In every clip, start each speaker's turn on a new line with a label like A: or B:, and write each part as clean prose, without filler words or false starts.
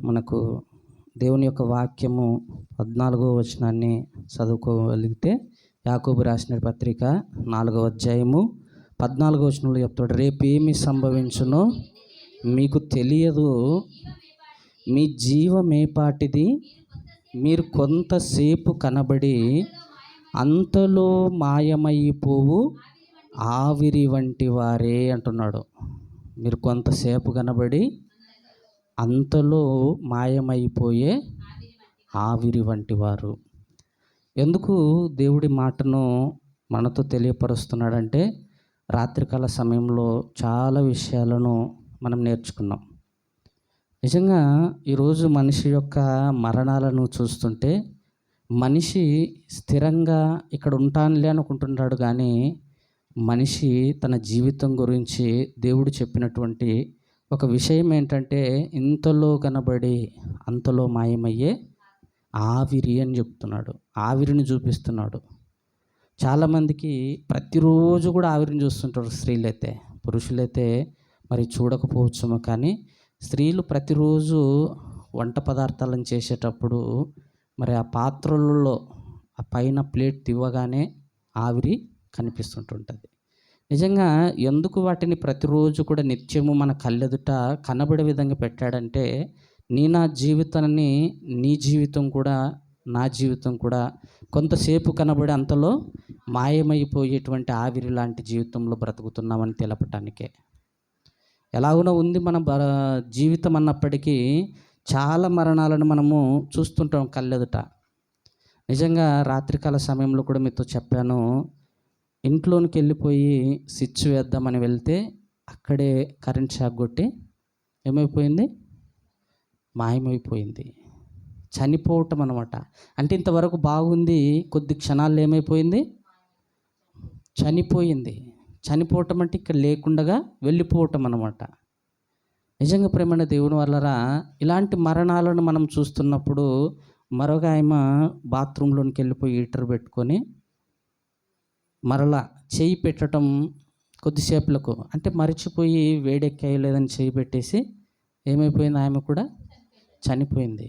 A: మనకు దేవుని యొక్క వాక్యము 14వ వచనాన్ని చదువుకోగలిగితే, యాకోబు రాసిన పత్రిక 4వ అధ్యాయము 14వ వచనంలో చెప్తాడు, రేపు ఏమి సంభవించునో మీకు తెలియదు, మీ జీవమేపాటిది, మీరు కొంతసేపు కనబడి అంతలో మాయమైపోవు ఆవిరి వంటి వారే అంటున్నాడు. మీరు కొంతసేపు కనబడి అంతలో మాయమైపోయే ఆవిరి వంటి వారు. ఎందుకు దేవుడి మాటను మనతో తెలియపరుస్తున్నాడంటే, రాత్రికాల సమయంలో చాలా విషయాలను మనం నేర్చుకున్నాం. నిజంగా ఈరోజు మనిషి యొక్క మరణాలను చూస్తుంటే, మనిషి స్థిరంగా ఇక్కడ ఉంటానులే అనుకుంటున్నాడు, కానీ మనిషి తన జీవితం గురించి దేవుడు చెప్పినటువంటి ఒక విషయం ఏంటంటే, ఇంతలో కనబడి అంతలో మాయమయ్యే ఆవిరి అని చెప్తున్నాడు. ఆవిరిని చూపిస్తున్నాడు. చాలామందికి ప్రతిరోజు కూడా ఆవిరిని చూస్తుంటారు. స్త్రీలైతే, పురుషులైతే మరి చూడకపోవచ్చేమో, కానీ స్త్రీలు ప్రతిరోజు వంట పదార్థాలను చేసేటప్పుడు మరి ఆ పాత్రలలో ఆ పైన ప్లేట్ తివ్వగానే ఆవిరి కనిపిస్తుంటుంటుంది. నిజంగా ఎందుకు వాటిని ప్రతిరోజు కూడా నిత్యము మన కళ్ళెదుట కనబడే విధంగా పెట్టాడంటే, నా జీవితాన్ని, నీ జీవితం కూడా, నా జీవితం కూడా కొంతసేపు కనబడి అంతలో మాయమైపోయేటువంటి ఆవిరి లాంటి జీవితంలో బ్రతుకుతున్నామని తెలపటానికే. ఎలాగునో ఉంది మన జీవితం అన్నప్పటికీ చాలా మరణాలను మనము చూస్తుంటాం కళ్ళెదుట. నిజంగా రాత్రికాల సమయంలో కూడా మీతో చెప్పాను, ఇంట్లోనికి వెళ్ళిపోయి స్విచ్ వేద్దామని వెళ్తే అక్కడే కరెంట్ షాక్ కొట్టి ఏమైపోయింది, మాయమైపోయింది, చనిపోవటం అన్నమాట. అంటే ఇంతవరకు బాగుంది, కొద్ది క్షణాల్లో ఏమైపోయింది, చనిపోయింది. చనిపోవటం అంటే ఇక్కడ లేకుండగా వెళ్ళిపోవటం అన్నమాట. నిజంగా ప్రేమైన దేవుని వల్లరా, ఇలాంటి మరణాలను మనం చూస్తున్నప్పుడు మరొక ఆమె బాత్రూంలోనికి వెళ్ళిపోయి హీటర్ పెట్టుకొని మరలా చేయి పెట్టడం కొద్దిసేపులకు, అంటే మరిచిపోయి వేడెక్కేయలేదని చేయి పెట్టేసి ఏమైపోయింది, ఆమె కూడా చనిపోయింది.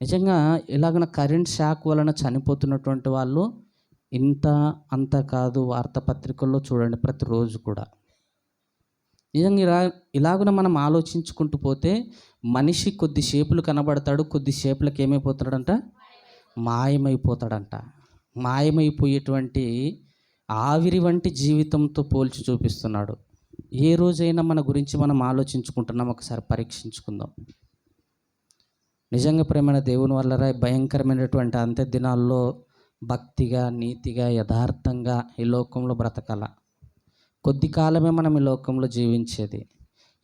A: నిజంగా ఇలాగ కరెంట్ షాక్ వలన చనిపోతున్నటువంటి వాళ్ళు ఇంత అంత కాదు, వార్తాపత్రికల్లో చూడండి ప్రతిరోజు కూడా. నిజంగా ఇలాగున మనం ఆలోచించుకుంటూ పోతే మనిషి కొద్దిసేపులు కనబడతాడు, కొద్దిసేపులకు ఏమైపోతాడంట, మాయమైపోతాడంట. మాయమైపోయేటువంటి ఆవిరి వంటి జీవితంతో పోల్చి చూపిస్తున్నాడు. ఏ రోజైనా మన గురించి మనం ఆలోచించుకుంటున్నాం, ఒకసారి పరీక్షించుకుందాం. నిజంగా ప్రేమైన దేవుని వల్ల భయంకరమైనటువంటి అంత్య దినాల్లో భక్తిగా, నీతిగా, యథార్థంగా ఈ లోకంలో బ్రతకాల. కొద్ది కాలమే మనం ఈ లోకంలో జీవించేది.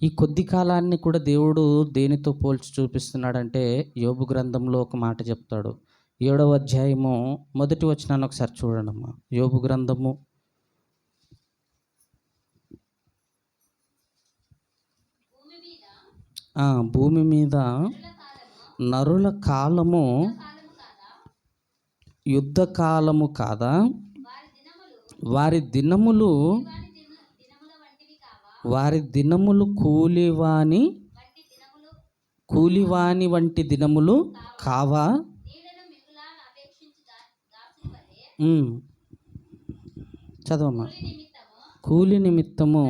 A: ఈ కొద్ది కాలాన్ని కూడా దేవుడు దేనితో పోల్చి చూపిస్తున్నాడంటే, యోబు గ్రంథంలో ఒక మాట చెప్తాడు. 7వ అధ్యాయము 1వ వచనాన్ని ఒకసారి చూడండి అమ్మా. యోబు గ్రంథము భూమి మీద నరుల కాలము యుద్ధ కాలము కాదా, వారి దినములు కూలివాని వంటి దినములు కావా. చదవమ్మా. కూలి నిమిత్తము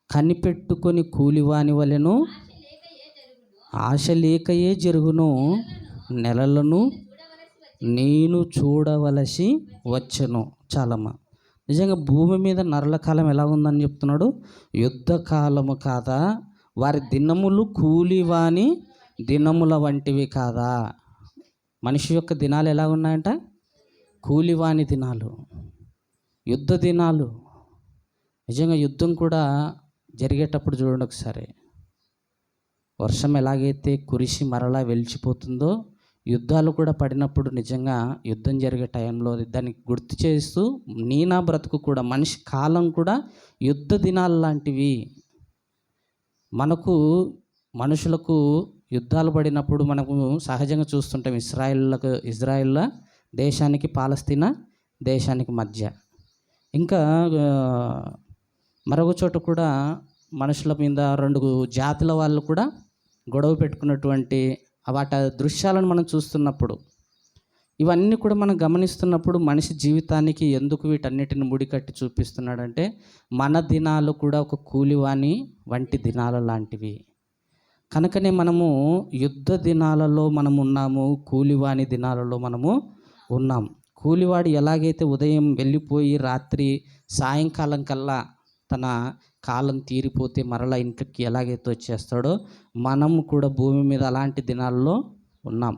A: కనిపెట్టుకొని కూలివాని వలెను, ఆశ లేకయే జరుగును, నెలలను నేను చూడవలసి వచ్చెను. చాలమ్మా. నిజంగా భూమి మీద నరుల కాలం ఎలా ఉందని చెప్తున్నాడు, యుద్ధ కాలము కాదా, వారి దినములు కూలివాని దినముల వంటివి కాదా. మనిషి యొక్క దినాలు ఎలా ఉన్నాయంట, కూలివాని దినాలు, యుద్ధ దినాలు. నిజంగా యుద్ధం కూడా జరిగేటప్పుడు చూడండి ఒకసారి, వర్షం ఎలాగైతే కురిసి మరలా వెలిచిపోతుందో, యుద్ధాలు కూడా పడినప్పుడు నిజంగా యుద్ధం జరిగే టైంలో దాన్ని గుర్తు చేస్తూ నా బ్రతుకు కూడా, మనిషి కాలం కూడా యుద్ధ దినాలు లాంటివి. మనుషులకు యుద్ధాలు పడినప్పుడు మనకు సహజంగా చూస్తుంటాం, ఇజ్రాయిల్ దేశానికి పాలస్తీనా దేశానికి మధ్య, ఇంకా మరొక చోట కూడా మనుషుల మీద రెండు జాతుల వాళ్ళు కూడా గొడవ పెట్టుకున్నటువంటి వాటి దృశ్యాలను మనం చూస్తున్నప్పుడు, ఇవన్నీ కూడా మనం గమనిస్తున్నప్పుడు మనిషి జీవితానికి ఎందుకు వీటన్నిటిని ముడికట్టి చూపిస్తున్నాడంటే, మన దినాలు కూడా ఒక కూలివాని వంటి దినాలు లాంటివి. కనుకనే మనము యుద్ధ దినాలలో మనం ఉన్నాము, కూలివాని దినాలలో మనము ఉన్నాం. కూలివాడు ఎలాగైతే ఉదయం వెళ్ళిపోయి రాత్రి సాయంకాలం కల్లా తన కాలం తీరిపోతే మరలా ఇంటికి ఎలాగైతే వచ్చేస్తాడో, మనం కూడా భూమి మీద అలాంటి దినాల్లో ఉన్నాం.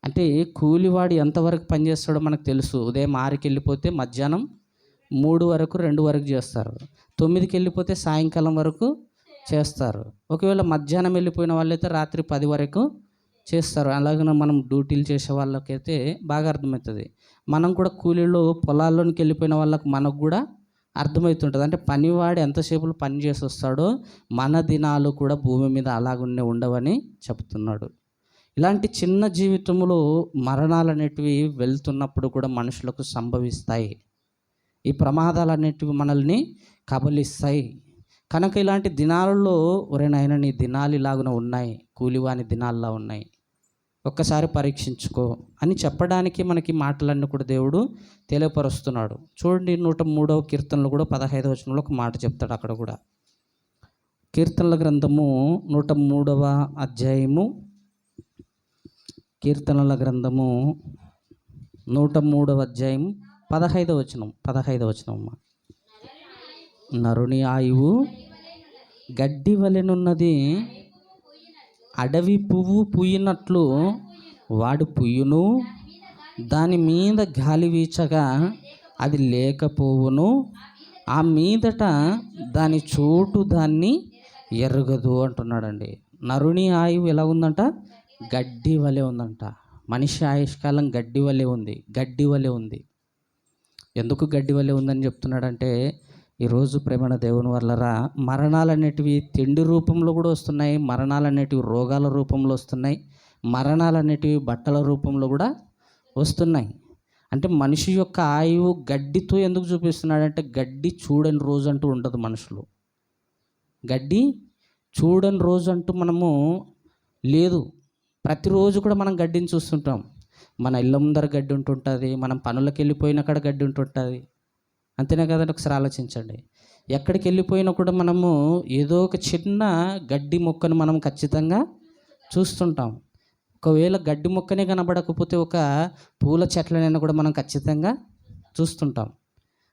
A: అంటే కూలివాడు ఎంతవరకు పనిచేస్తాడో మనకు తెలుసు. ఉదయం 6కి వెళ్ళిపోతే మధ్యాహ్నం 3 వరకు 2 వరకు చేస్తారు. 9కి వెళ్ళిపోతే సాయంకాలం వరకు చేస్తారు. ఒకవేళ మధ్యాహ్నం వెళ్ళిపోయిన వాళ్ళైతే రాత్రి 10 వరకు చేస్తారు. అలాగే మనం డ్యూటీలు చేసే వాళ్ళకైతే బాగా అర్థమవుతుంది. మనం కూడా కూలీలో పొలాల్లోనికి వెళ్ళిపోయిన వాళ్ళకు మనకు కూడా అర్థమవుతుంటుంది. అంటే పనివాడు ఎంతసేపు పని చేసి వస్తాడో మన దినాలు కూడా భూమి మీద అలాగున్నే ఉండవని చెప్తున్నాడు. ఇలాంటి చిన్న జీవితంలో మరణాలు అనేటివి వెళ్తున్నప్పుడు కూడా మనుషులకు సంభవిస్తాయి. ఈ ప్రమాదాలు అనేటివి మనల్ని కబలిస్తాయి. కనుక ఇలాంటి దినాలలో నాయన నీ దినాలు ఇలాగున ఉన్నాయి, కూలివాని దినాల్లా ఉన్నాయి, ఒక్కసారి పరీక్షించుకో అని చెప్పడానికి మనకి మాటలన్నీ కూడా దేవుడు తెలియపరుస్తున్నాడు. చూడండి, 103వ కీర్తనలు కూడా 15వ వచనంలో ఒక మాట చెప్తాడు. అక్కడ కూడా కీర్తనల గ్రంథము 103వ అధ్యాయము, కీర్తనల గ్రంథము 103వ అధ్యాయం 15వ వచనం అమ్మ. నరుని ఆయువు గడ్డి వలెనున్నది, అడవి పువ్వు పూయినట్లు వాడు పుయ్యును, దాని మీద గాలి వీచగా అది లేకపోవును, ఆ మీదట దాని చోటు దాన్ని ఎరగదు అంటున్నాడండి. నరుని ఆయువు ఎలా ఉందంట? గడ్డి వలె ఉందంట. మనిషి ఆయుష్కాలం గడ్డి వలె ఉంది. ఎందుకు గడ్డి వలె ఉందని చెప్తున్నాడంటే, ఈరోజు ప్రేమణ దేవుని వల్లరా మరణాలు అనేటివి తిండి రూపంలో కూడా వస్తున్నాయి, మరణాలు అనేటివి రోగాల రూపంలో వస్తున్నాయి, మరణాలు అనేటివి బట్టల రూపంలో కూడా వస్తున్నాయి. అంటే మనిషి యొక్క ఆయువు గడ్డితో ఎందుకు చూపిస్తున్నాడంటే, గడ్డి చూడని రోజు అంటూ ఉండదు. మనుషులు గడ్డి చూడని రోజు అంటూ మనము లేదు. ప్రతిరోజు కూడా మనం గడ్డిని చూస్తుంటాం. మన ఇళ్ళ ముందర గడ్డి ఉంటుంటుంది, మనం పనులకు వెళ్ళిపోయిన కాడ గడ్డి ఉంటుంటుంది. అంతేనే కదండి? ఒకసారి ఆలోచించండి. ఎక్కడికి వెళ్ళిపోయినా కూడా మనము ఏదో ఒక చిన్న గడ్డి మొక్కను మనం ఖచ్చితంగా చూస్తుంటాం. ఒకవేళ గడ్డి మొక్కనే కనబడకపోతే ఒక పూల చెట్లనైనా కూడా మనం ఖచ్చితంగా చూస్తుంటాం.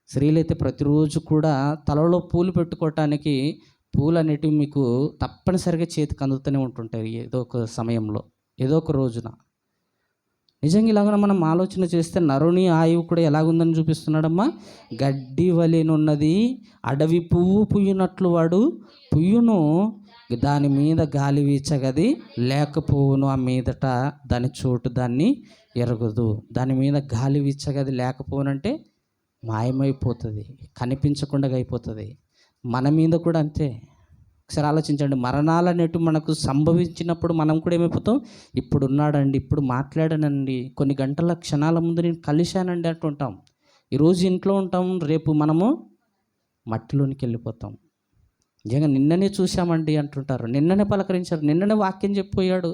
A: స్త్రీలైతే ప్రతిరోజు కూడా తలలో పూలు పెట్టుకోవటానికి పూలు అనేటివి మీకు తప్పనిసరిగా చేతికి అందుతూనే ఉంటుంటాయి, ఏదో ఒక సమయంలో, ఏదో ఒక రోజున. నిజంగా ఇలాగ మనం ఆలోచన చేస్తే నరుని ఆయువు కూడా ఎలాగుందని చూపిస్తున్నాడమ్మా. గడ్డి వలెనున్నది, అడవి పువ్వు పుయ్యునట్లు వాడు పుయ్యును, దాని మీద గాలి వీచగది లేకపోవును, ఆ మీదట దాని చోటు దాన్ని ఎరగదు. దాని మీద గాలి వీచగది లేకపోవునంటే మాయమైపోతుంది, కనిపించకుండా అయిపోతుంది. మన మీద కూడా అంతే. ఒకసారి ఆలోచించండి, మరణాలు అనేటివి మనకు సంభవించినప్పుడు మనం కూడా ఏమైపోతాం? ఇప్పుడు ఉన్నాడండి, ఇప్పుడు మాట్లాడానండి, కొన్ని గంటల క్షణాల ముందు నేను కలిశానండి అంటుంటాం. ఈరోజు ఇంట్లో ఉంటాం, రేపు మనము మట్టిలోనికి వెళ్ళిపోతాం. నిజంగా నిన్ననే చూసామండి అంటుంటారు, నిన్ననే పలకరించారు, నిన్ననే వాక్యం చెప్పిపోయాడు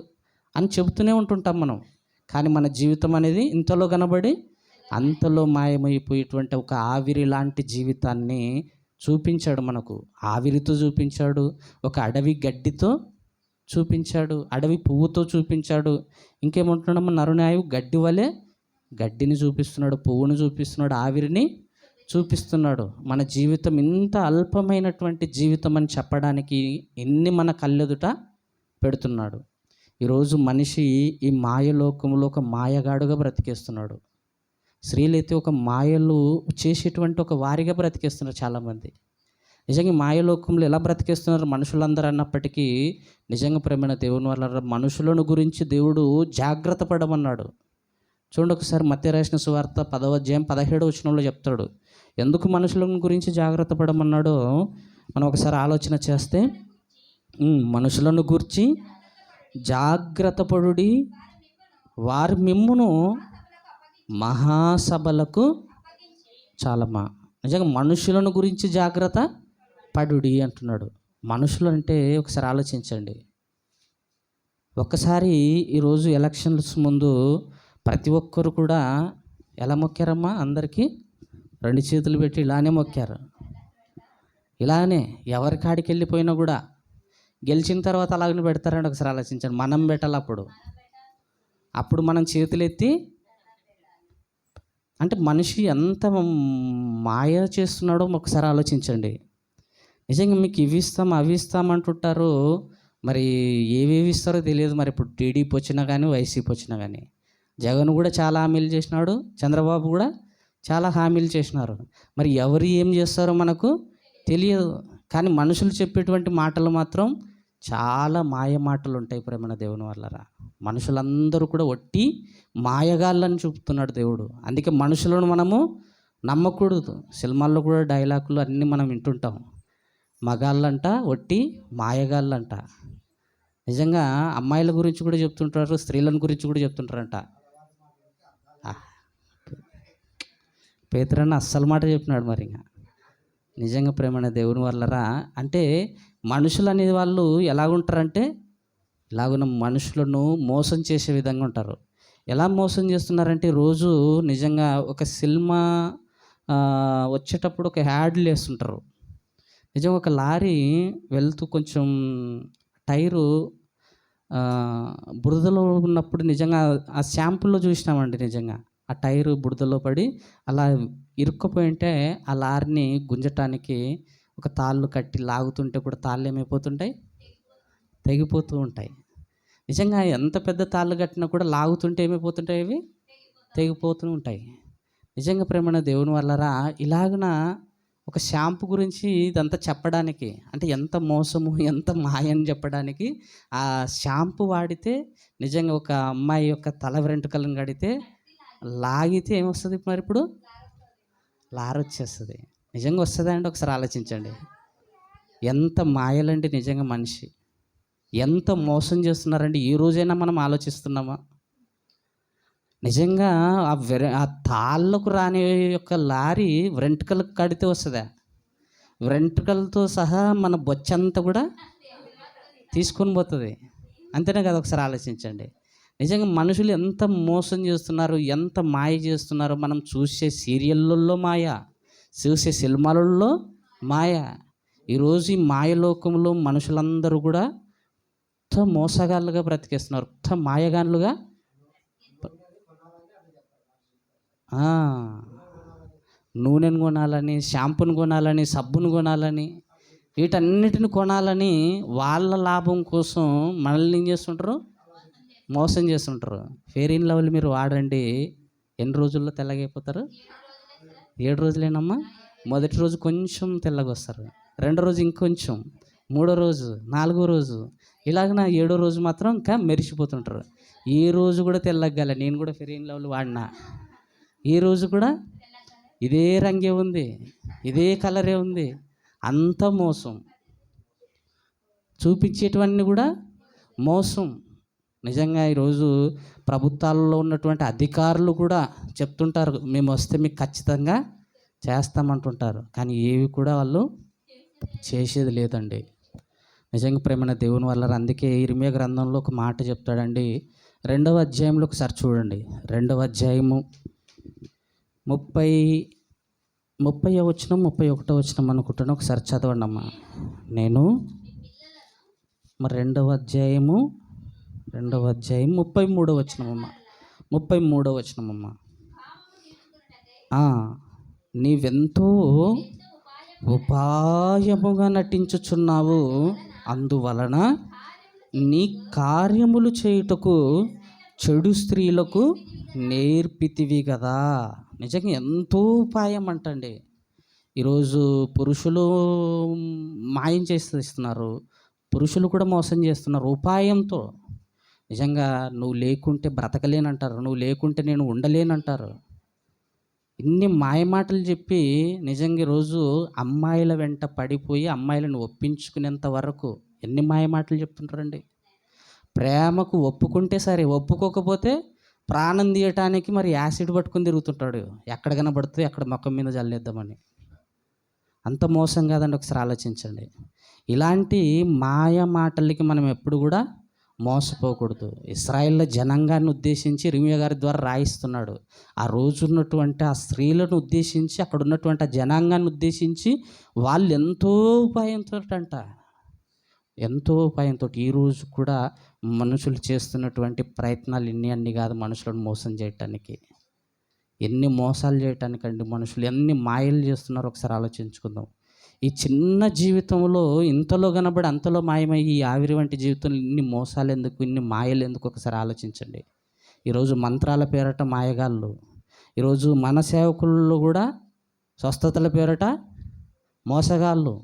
A: అని చెబుతూనే ఉంటుంటాం మనం. కానీ మన జీవితం అనేది ఇంతలో కనబడి అంతలో మాయమైపోయేటువంటి ఒక ఆవిరి లాంటి జీవితాన్ని చూపించాడు మనకు. ఆవిరితో చూపించాడు, ఒక అడవి గడ్డితో చూపించాడు, అడవి పువ్వుతో చూపించాడు. ఇంకేమంటున్నాడమ్మా? నరుని ఆయువు గడ్డి వలె, గడ్డిని చూపిస్తున్నాడు, పువ్వును చూపిస్తున్నాడు, ఆవిరిని చూపిస్తున్నాడు. మన జీవితం ఇంత అల్పమైనటువంటి జీవితం అని చెప్పడానికి ఎన్ని మన కళ్ళెదుట పెడుతున్నాడు. ఈరోజు మనిషి ఈ మాయలోకంలో ఒక మాయగాడుగా బ్రతికేస్తున్నాడు. స్త్రీలైతే ఒక మాయలు చేసేటువంటి ఒక వారిగా బ్రతికేస్తున్నారు చాలామంది. నిజంగా మాయలోకంలో ఎలా బ్రతికేస్తున్నారు మనుషులందరూ అన్నప్పటికీ, నిజంగా ప్రేమైన దేవుని వల్ల మనుషులను గురించి దేవుడు జాగ్రత్త పడమన్నాడు. చూడండి ఒకసారి మత్తయి రాసిన సువార్త 10వ అధ్యాయం 17వ వచనంలో చెప్తాడు. ఎందుకు మనుషులను గురించి జాగ్రత్త పడమన్నాడో మనం ఒకసారి ఆలోచన చేస్తే, మనుషులను గురించి జాగ్రత్త పడుడి, వారి మిమ్మును మహాసభలకు చాలమ్మా. నిజంగా మనుషులను గురించి జాగ్రత్త పడుడి అంటున్నాడు. మనుషులు అంటే ఒకసారి ఆలోచించండి. ఒక్కసారి ఈరోజు ఎలక్షన్స్ ముందు ప్రతి ఒక్కరు కూడా ఎలా మొక్కారమ్మా? అందరికీ 2 చేతులు పెట్టి ఇలానే మొక్కారు. ఇలానే ఎవరి కాడికి వెళ్ళిపోయినా కూడా గెలిచిన తర్వాత అలాగనే పెడతారండి. ఒకసారి ఆలోచించండి. మనం పెట్టాలి అప్పుడు మనం చేతులెత్తి, అంటే మనిషి ఎంత మాయ చేస్తున్నాడో ఒకసారి ఆలోచించండి. నిజంగా మీకు ఇవి ఇస్తాం అవి ఇస్తాం అంటుంటారు, మరి ఏవేవి ఇస్తారో తెలియదు. మరి ఇప్పుడు టీడీపీ వచ్చినా కానీ వైసీపీ వచ్చినా కానీ జగన్ కూడా చాలా హామీలు చేసినాడు, చంద్రబాబు కూడా చాలా హామీలు చేసినారు. మరి ఎవరు ఏం చేస్తారో మనకు తెలియదు. కానీ మనుషులు చెప్పేటువంటి మాటలు మాత్రం చాలా మాయ మాటలు ఉంటాయి. ప్రేమన దేవుని వల్లరా, మనుషులందరూ కూడా ఒట్టి మాయగాళ్ళని చూపుతున్నాడు దేవుడు. అందుకే మనుషులను మనము నమ్మకూడదు. సినిమాల్లో కూడా డైలాగులు అన్నీ మనం వింటుంటాం. మగాళ్ళంట ఒట్టి మాయగాళ్ళంట. నిజంగా అమ్మాయిల గురించి కూడా చెప్తుంటారు, స్త్రీలను గురించి కూడా చెప్తుంటారంట. పేతురన్న అస్సలు మాట చెప్పినాడు. మరి ఇంకా నిజంగా ప్రేమణ దేవుని వల్లరా, అంటే మనుషులు అనే వాళ్ళు ఎలాగుంటారంటే ఇలాగున్న మనుషులను మోసం చేసే విధంగా ఉంటారు. ఎలా మోసం చేస్తున్నారంటే రోజు నిజంగా ఒక సినిమా వచ్చేటప్పుడు ఒక యాడ్లు వేస్తుంటారు. నిజంగా ఒక లారీ వెళ్తూ కొంచెం టైరు బురదలో ఉన్నప్పుడు నిజంగా ఆ శాంపుల్లో చూసినామండి. నిజంగా ఆ టైరు బురదలో పడి అలా ఇరుక్కుపోయి ఉంటే ఆ లారీని గుంజటానికి ఒక తాళ్ళు కట్టి లాగుతుంటే కూడా తాళ్ళు ఏమైపోతుంటాయి? తెగిపోతూ ఉంటాయి. నిజంగా ఎంత పెద్ద తాళ్ళు కట్టినా కూడా లాగుతుంటే ఏమైపోతుంటాయి? అవి తెగిపోతూ ఉంటాయి. నిజంగా ప్రేమణ దేవుని వల్లరా, ఇలాగున ఒక షాంపూ గురించి ఇదంతా చెప్పడానికి, అంటే ఎంత మోసము ఎంత మాయని చెప్పడానికి, ఆ షాంపూ వాడితే నిజంగా ఒక అమ్మాయి యొక్క తల వెంట్రుకలను కడితే లాగితే ఏమొస్తుంది? మరి ఇప్పుడు లారొచ్చేస్తుంది. నిజంగా వస్తుందా అండి? ఒకసారి ఆలోచించండి. ఎంత మాయలండి నిజంగా మనిషి, ఎంత మోసం చేస్తున్నారండి. ఈ రోజైనా మనం ఆలోచిస్తున్నామా? నిజంగా ఆ తాళ్ళకు రాని యొక్క లారీ వెంట్రుకలకు కడితే వస్తుందా? వెంట్రుకలతో సహా మన బొచ్చంతా కూడా తీసుకొని పోతుంది. అంతేనే కదా? ఒకసారి ఆలోచించండి. నిజంగా మనుషులు ఎంత మోసం చేస్తున్నారు, ఎంత మాయ చేస్తున్నారో మనం చూసే సీరియళ్ళల్లో మాయ, చూసే సినిమాలలో మాయ. ఈరోజు ఈ మాయలోకంలో మనుషులందరూ కూడా మోసగాళ్ళుగా బ్రతికేస్తున్నారు, మాయగాళ్ళుగా. నూనెను కొనాలని, షాంపూని కొనాలని, సబ్బును కొనాలని, వీటన్నిటిని కొనాలని వాళ్ళ లాభం కోసం మనల్ని ఏం చేస్తుంటారు? మోసం చేస్తుంటారు. ఫెయిర్ అండ్ లవ్లీ మీరు వాడండి, ఎన్ని రోజుల్లో తెల్లగైపోతారు? 7 రోజులేనమ్మా. మొదటి రోజు కొంచెం తెల్లగా వస్తారు, 2వ రోజు ఇంకొంచెం, 3వ రోజు, 4వ రోజు, ఇలాగ 7వ రోజు మాత్రం ఇంకా మెరిసిపోతుంటారు. ఈ రోజు కూడా తెల్లగల, నేను కూడా ఫెయిర్ అండ్ లవ్లీ వాడినా, ఈ రోజు కూడా ఇదే రంగే ఉంది, ఇదే కలరే ఉంది. అంత మోసం, చూపించేటివన్నీ కూడా మోసం. నిజంగా ఈరోజు ప్రభుత్వాల్లో ఉన్నటువంటి అధికారులు కూడా చెప్తుంటారు, మేము వస్తే మీకు ఖచ్చితంగా చేస్తామంటుంటారు. కానీ ఏవి కూడా వాళ్ళు చేసేది లేదండి. నిజంగా ప్రేమన దేవుని వల్ల. అందుకే ఇర్మియా గ్రంథంలో ఒక మాట చెప్తాడండి. 2వ అధ్యాయంలో ఒకసారి చూడండి. 2వ అధ్యాయము 30వ వచనం 31వ వచనం అనుకుంటాను. ఒకసారి చదవండి అమ్మా. నేను మరి 2వ అధ్యాయం 33వ వచనమమ్మా. 33వ వచనమమ్మా. నీవెంతో ఉపాయముగా నటించుచున్నావు, అందువలన నీ కార్యములు చేయుటకు చెడు స్త్రీలకు నేర్పితివి కదా. నిజంగా ఎంతో ఉపాయం అంటండి. ఈరోజు పురుషులు మాయం చేస్తున్నారు, పురుషులు కూడా మోసం చేస్తున్నారు ఉపాయంతో. నిజంగా నువ్వు లేకుంటే బ్రతకలేనంటారు, నువ్వు లేకుంటే నేను ఉండలేనంటారు. ఇన్ని మాయమాటలు చెప్పి నిజంగా ఈరోజు అమ్మాయిల వెంట పడిపోయి అమ్మాయిలను ఒప్పించుకునేంత వరకు ఎన్ని మాయమాటలు చెప్తుంటారండి. ప్రేమకు ఒప్పుకుంటే సరే, ఒప్పుకోకపోతే ప్రాణం తీయటానికి మరి యాసిడ్ పట్టుకొని తిరుగుతుంటాడు, ఎక్కడ కనబడుతుంది అక్కడ మొక్కం మీద జల్లేద్దామని. అంత మోసం కాదండి, ఒకసారి ఆలోచించండి. ఇలాంటి మాయ మాటలకి మనం ఎప్పుడు కూడా మోసపోకూడదు. ఇశ్రాయేల్ జనాంగాన్ని ఉద్దేశించి ఇర్మీయా గారి ద్వారా రాయిస్తున్నాడు. ఆ రోజు ఉన్నటువంటి ఆ స్త్రీలను ఉద్దేశించి, అక్కడ ఉన్నటువంటి ఆ జనాంగాన్ని ఉద్దేశించి వాళ్ళు ఎంతో ఉపాయంతో ఈరోజు కూడా మనుషులు చేస్తున్నటువంటి ప్రయత్నాలు అన్నీ కాదు మనుషులను మోసం చేయటానికి. ఎన్ని మోసాలు చేయటానికండి, మనుషులు ఎన్ని మాయలు చేస్తున్నారో ఒకసారి ఆలోచించుకుందాం. ఈ చిన్న జీవితంలో ఇంతలో కనబడి అంతలో మాయమయ్యి ఈ ఆవిరి వంటి జీవితంలో ఇన్ని మోసాలు ఎందుకు, ఇన్ని మాయలు ఎందుకు ఒకసారి ఆలోచించండి. ఈరోజు మంత్రాల పేరట మాయగాళ్ళు, ఈరోజు మన సేవకుల్లో కూడా స్వస్థతల పేరట మోసగాళ్ళు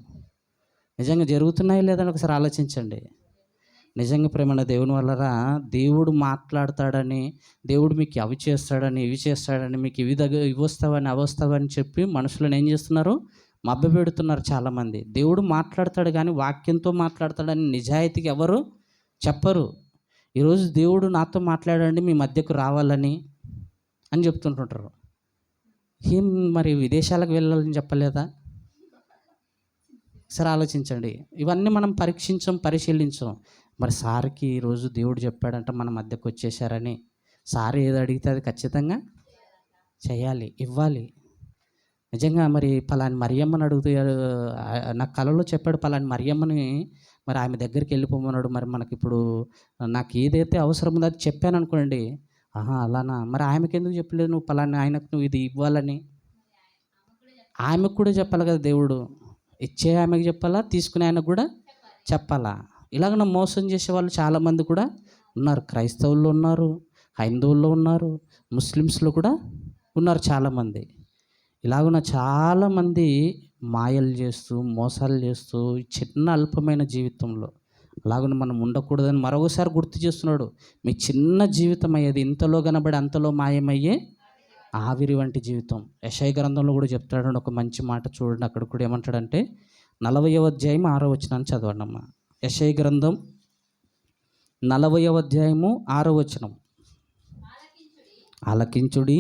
A: నిజంగా జరుగుతున్నాయి లేదని ఒకసారి ఆలోచించండి. నిజంగా ప్రేమన్న దేవుని వల్లరా, దేవుడు మాట్లాడతాడని, దేవుడు మీకు అవి చేస్తాడని, ఇవి చేస్తాడని, మీకు ఇవి వస్తావని అవి వస్తావని చెప్పి మనుషులను ఏం చేస్తున్నారు, మభ్యపెడుతున్నారు చాలామంది. దేవుడు మాట్లాడతాడు కానీ వాక్యంతో మాట్లాడతాడని నిజాయితీగా ఎవరు చెప్పరు. ఈరోజు దేవుడు నాతో మాట్లాడండి, మీ మధ్యకు రావాలని అని చెప్తుంటుంటారు. ఏం మరి విదేశాలకు వెళ్ళాలని చెప్పలేదా? సరే ఆలోచించండి. ఇవన్నీ మనం పరిశీలించం. మరి సార్కి ఈరోజు దేవుడు చెప్పాడంట మన మధ్యకు వచ్చేసారని, సార్ ఏది అడిగితే అది ఖచ్చితంగా చేయాలి, ఇవ్వాలి. నిజంగా మరి పలాని మరియమ్మని అడుగుతాడు, నాకు కలలో చెప్పాడు పలాని మరియమ్మని మరి ఆమె దగ్గరికి వెళ్ళిపోమన్నాడు. మరి మనకి ఇప్పుడు నాకు ఏదైతే అవసరం ఉందో అది చెప్పాను అనుకోండి. అలానా, మరి ఆమెకి ఎందుకు చెప్పలేదు నువ్వు పలాని ఆయనకు నువ్వు ఇది ఇవ్వాలని? ఆమెకు కూడా చెప్పాలి కదా దేవుడు. ఇచ్చే ఆమెకు చెప్పాలా, తీసుకునే ఆయనకు కూడా చెప్పాలా? ఇలాగ మోసం చేసే వాళ్ళు చాలామంది కూడా ఉన్నారు. క్రైస్తవుల్లో ఉన్నారు, హైందవుల్లో ఉన్నారు, ముస్లిమ్స్లో కూడా ఉన్నారు చాలామంది. ఇలాగున్న చాలామంది మాయలు చేస్తూ మోసాలు చేస్తూ చిన్న అల్పమైన జీవితంలో అలాగ మనం ఉండకూడదని మరొకసారి గుర్తు చేస్తున్నాడు. మీ చిన్న జీవితం అయ్యేది ఇంతలో కనబడి అంతలో మాయమయ్యే ఆవిరి వంటి జీవితం. యెషయా గ్రంథంలో కూడా చెప్తాడు ఒక మంచి మాట, చూడండి. అక్కడ కూడా ఏమంటాడంటే 40వ అధ్యాయం 6వ వచనాన్ని చదవండి అమ్మ. యెషయా గ్రంథం 40వ అధ్యాయము 6వ వచనం. ఆలకించుడి,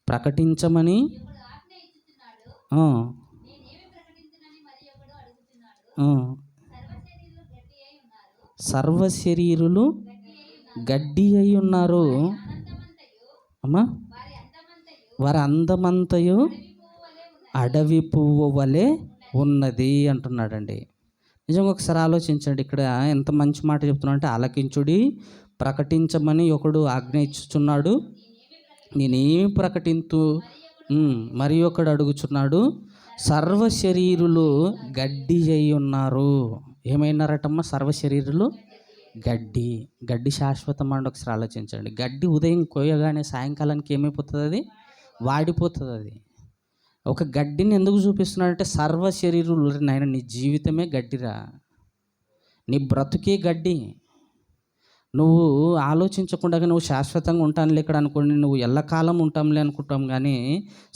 A: ప్రకటించమని సర్వశరీరులు గడ్డి అయి ఉన్నారు అమ్మా, వారి అందమంతయు అడవి పువ్వు వలె ఉన్నది అంటున్నాడండి. నిజంగా ఒకసారి ఆలోచించండి. ఇక్కడ ఎంత మంచి మాట చెప్తున్నా అంటే, ఆలకించుడి, ప్రకటించమని ఒకడు ఆజ్ఞ ఇచ్చుచున్నాడు, నేనేమి ప్రకటింతు మరి ఒకడు అడుగుచున్నాడు, సర్వశరీరులు గడ్డి అయి ఉన్నారు. ఏమైనారటమ్మా? సర్వశరీరులు గడ్డి శాశ్వతం అండి. ఒకసారి ఆలోచించండి. గడ్డి ఉదయం కోయగానే సాయంకాలానికి ఏమైపోతుంది? అది వాడిపోతుంది. అది ఒక గడ్డిని ఎందుకు చూపిస్తున్నాడంటే, సర్వశరీరులు, నాయన నీ జీవితమే గడ్డిరా, నీ బ్రతుకే గడ్డి. నువ్వు ఆలోచించకుండా నువ్వు శాశ్వతంగా ఉంటానులే ఇక్కడ అనుకోండి, నువ్వు ఎల్లకాలం ఉంటాంలే అనుకుంటాం. కానీ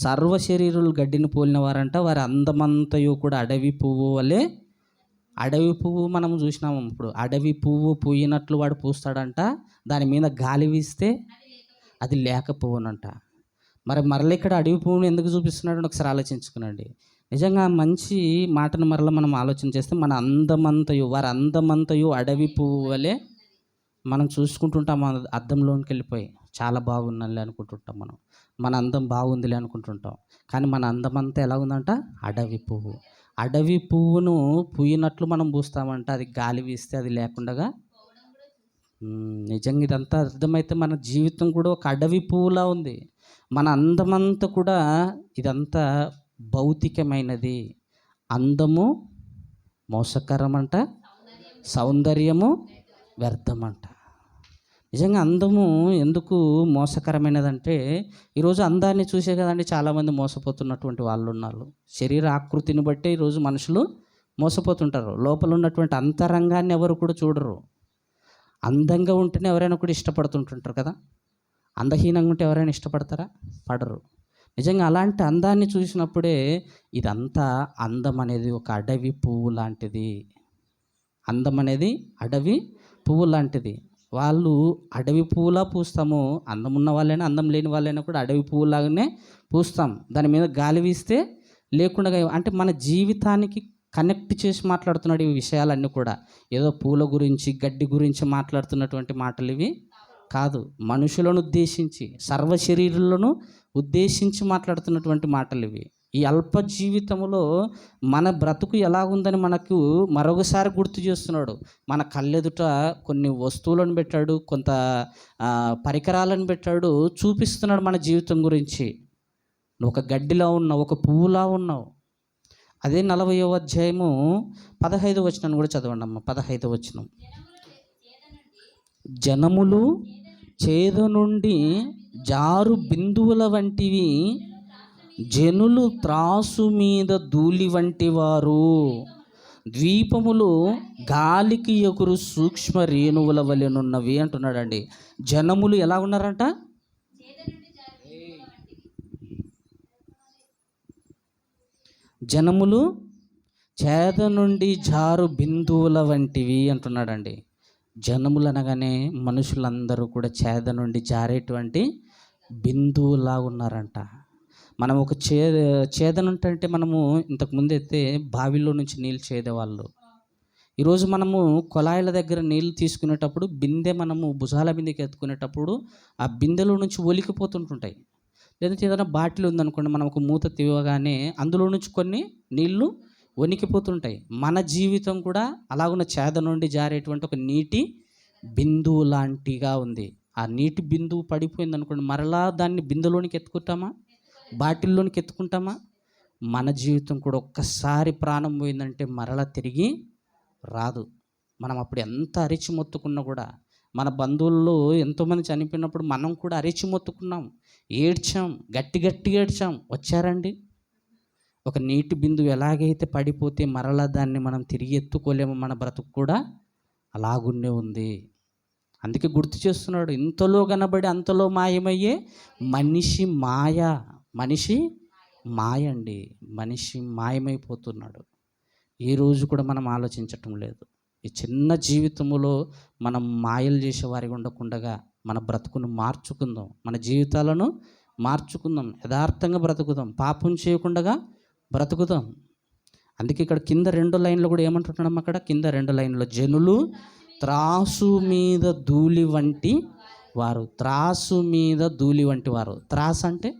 A: సర్వశరీరులు గడ్డిని పోలిన వారంట, వారి అందమంతయు కూడా అడవి పువ్వు వలె. అడవి పువ్వు మనం చూసినాము. ఇప్పుడు అడవి పువ్వు పూయినట్లు వాడు పూస్తాడంట, దాని మీద గాలి వీస్తే అది లేకపోవునంట. మరలా ఇక్కడ అడవి పువ్వును ఎందుకు చూపిస్తున్నాడు ఒకసారి ఆలోచించుకునండి. నిజంగా మంచి మాటను మరలా మనం ఆలోచన చేస్తే, మన అందమంతయు, వారి అందమంతయు అడవి పువ్వు వలె మనం చూసుకుంటుంటాం. అద్దంలోనికి వెళ్ళిపోయి చాలా బాగున్నానులే అనుకుంటుంటాం. మన అందం బాగుందిలే అనుకుంటుంటాం. కానీ మన అందమంతా ఎలా ఉందంట? అడవి పువ్వు. అడవి పువ్వును పూయినట్లు మనం పూస్తామంట, అది గాలి వీస్తే అది లేకుండా. నిజంగా ఇదంతా అర్థమైతే మన జీవితం కూడా ఒక అడవి పువ్వులా ఉంది. మన అందమంతా కూడా ఇదంతా భౌతికమైనది. అందము మోసకరమంట, సౌందర్యము వ్యర్థమంట. నిజంగా అందము ఎందుకు మోసకరమైనదంటే, ఈరోజు అందాన్ని చూసే కదండి చాలామంది మోసపోతున్నటువంటి వాళ్ళు ఉన్నారు. శరీర ఆకృతిని బట్టే ఈరోజు మనుషులు మోసపోతుంటారు. లోపల ఉన్నటువంటి అంతరంగాన్ని ఎవరు కూడా చూడరు. అందంగా ఉంటేనే ఎవరైనా కూడా ఇష్టపడుతుంటుంటారు కదా. అందహీనంగా ఉంటే ఎవరైనా ఇష్టపడతారా? పడరు. నిజంగా అలాంటి అందాన్ని చూసినప్పుడే ఇదంతా అందం అనేది ఒక అడవి పువ్వు లాంటిది. అందం అనేది అడవి పువ్వు లాంటిది. వాళ్ళు అడవి పువ్వులా పూస్తాము. అందం ఉన్న వాళ్ళైనా అందం లేని వాళ్ళైనా కూడా అడవి పువ్వులాగానే పూస్తాం. దాని మీద గాలి వీస్తే లేకుండా అంటే మన జీవితానికి కనెక్ట్ చేసి మాట్లాడుతున్నాడు ఈ విషయాలన్నీ కూడా. ఏదో పూల గురించి గడ్డి గురించి మాట్లాడుతున్నటువంటి మాటలు ఇవి కాదు. మనుషులను ఉద్దేశించి సర్వ శరీరులను ఉద్దేశించి మాట్లాడుతున్నటువంటి మాటలు ఇవి. ఈ అల్ప జీవితంలో మన బ్రతుకు ఎలా ఉందని మనకు మరొకసారి గుర్తు చేస్తున్నాడు. మన కళ్ళెదుట కొన్ని వస్తువులను పెట్టాడు, కొంత పరికరాలను పెట్టాడు, చూపిస్తున్నాడు మన జీవితం గురించి. నువ్వు ఒక గడ్డిలా ఉన్నావు, ఒక పువ్వులా ఉన్నావు. అదే 40వ అధ్యాయము 15వ వచనం కూడా చదవండి అమ్మ. 15వ వచనం, జనములు చేదు నుండి జారు బిందువుల వంటివి, జనులు త్రాసు మీద ధూళి వంటి వారు, ద్వీపములు గాలికి ఎగురు సూక్ష్మ రేణువుల వలెనున్నవి అంటున్నాడండి. జనములు ఎలా ఉన్నారంట? జనములు చేద నుండి జారు బిందువుల వంటివి అంటున్నాడండి. జనములు అనగానే మనుషులందరూ కూడా చేద నుండి జారేటువంటి బిందువులా ఉన్నారంట. మనం ఒక చేదనుంటే మనము ఇంతకుముందు అయితే బావిలో నుంచి నీళ్ళు చేదేవాళ్ళు. ఈరోజు మనము కొలాయిల దగ్గర నీళ్ళు తీసుకునేటప్పుడు బిందె మనము భుజాల బిందెకి ఎత్తుకునేటప్పుడు ఆ బిందెలో నుంచి ఒలికిపోతుంటుంటాయి. లేదంటే ఏదైనా బాటిల్ ఉందనుకోండి, మనం ఒక మూత తీవగానే అందులో నుంచి కొన్ని నీళ్లు వణికిపోతుంటాయి. మన జీవితం కూడా అలాగున్న చేద నుండి జారేటువంటి ఒక నీటి బిందువు లాంటిగా ఉంది. ఆ నీటి బిందువు పడిపోయింది అనుకోండి, మరలా దాన్ని బిందులోనికి ఎత్తుకుంటామా, బాటిల్లోనికి ఎత్తుకుంటామా? మన జీవితం కూడా ఒక్కసారి ప్రాణం పోయిందంటే మరలా తిరిగి రాదు. మనం అప్పుడు ఎంత అరిచి మొత్తుకున్నా కూడా, మన బంధువుల్లో ఎంతోమంది చనిపోయినప్పుడు మనం కూడా అరిచి మొత్తుకున్నాం, ఏడ్చాం, గట్టి ఏడ్చాం. వచ్చారండి? ఒక నీటి బిందువు ఎలాగైతే పడిపోతే మరలా దాన్ని మనం తిరిగి ఎత్తుకోలేము, మన బ్రతుకు కూడా అలాగునే ఉంది. అందుకే గుర్తు చేస్తున్నాడు, ఇంతలో కనబడి అంతలో మాయమయ్యే మనిషి మాయ. మనిషి మాయ అండి. మనిషి మాయమైపోతున్నాడు. ఏ రోజు కూడా మనం ఆలోచించటం లేదు. ఈ చిన్న జీవితంలో మనం మాయలు చేసే వారికి ఉండకుండా మన బ్రతుకును మార్చుకుందాం, మన జీవితాలను మార్చుకుందాం, యథార్థంగా బ్రతుకుదాం, పాపం చేయకుండా బ్రతుకుదాం. అందుకే ఇక్కడ కింద 2 లైన్లు కూడా ఏమంటున్నాం, అక్కడ కింద 2 లైన్లో, జనులు త్రాసు మీద ధూళి వంటి వారు. త్రాసు మీద ధూళి వంటి వారు. త్రాసు అంటే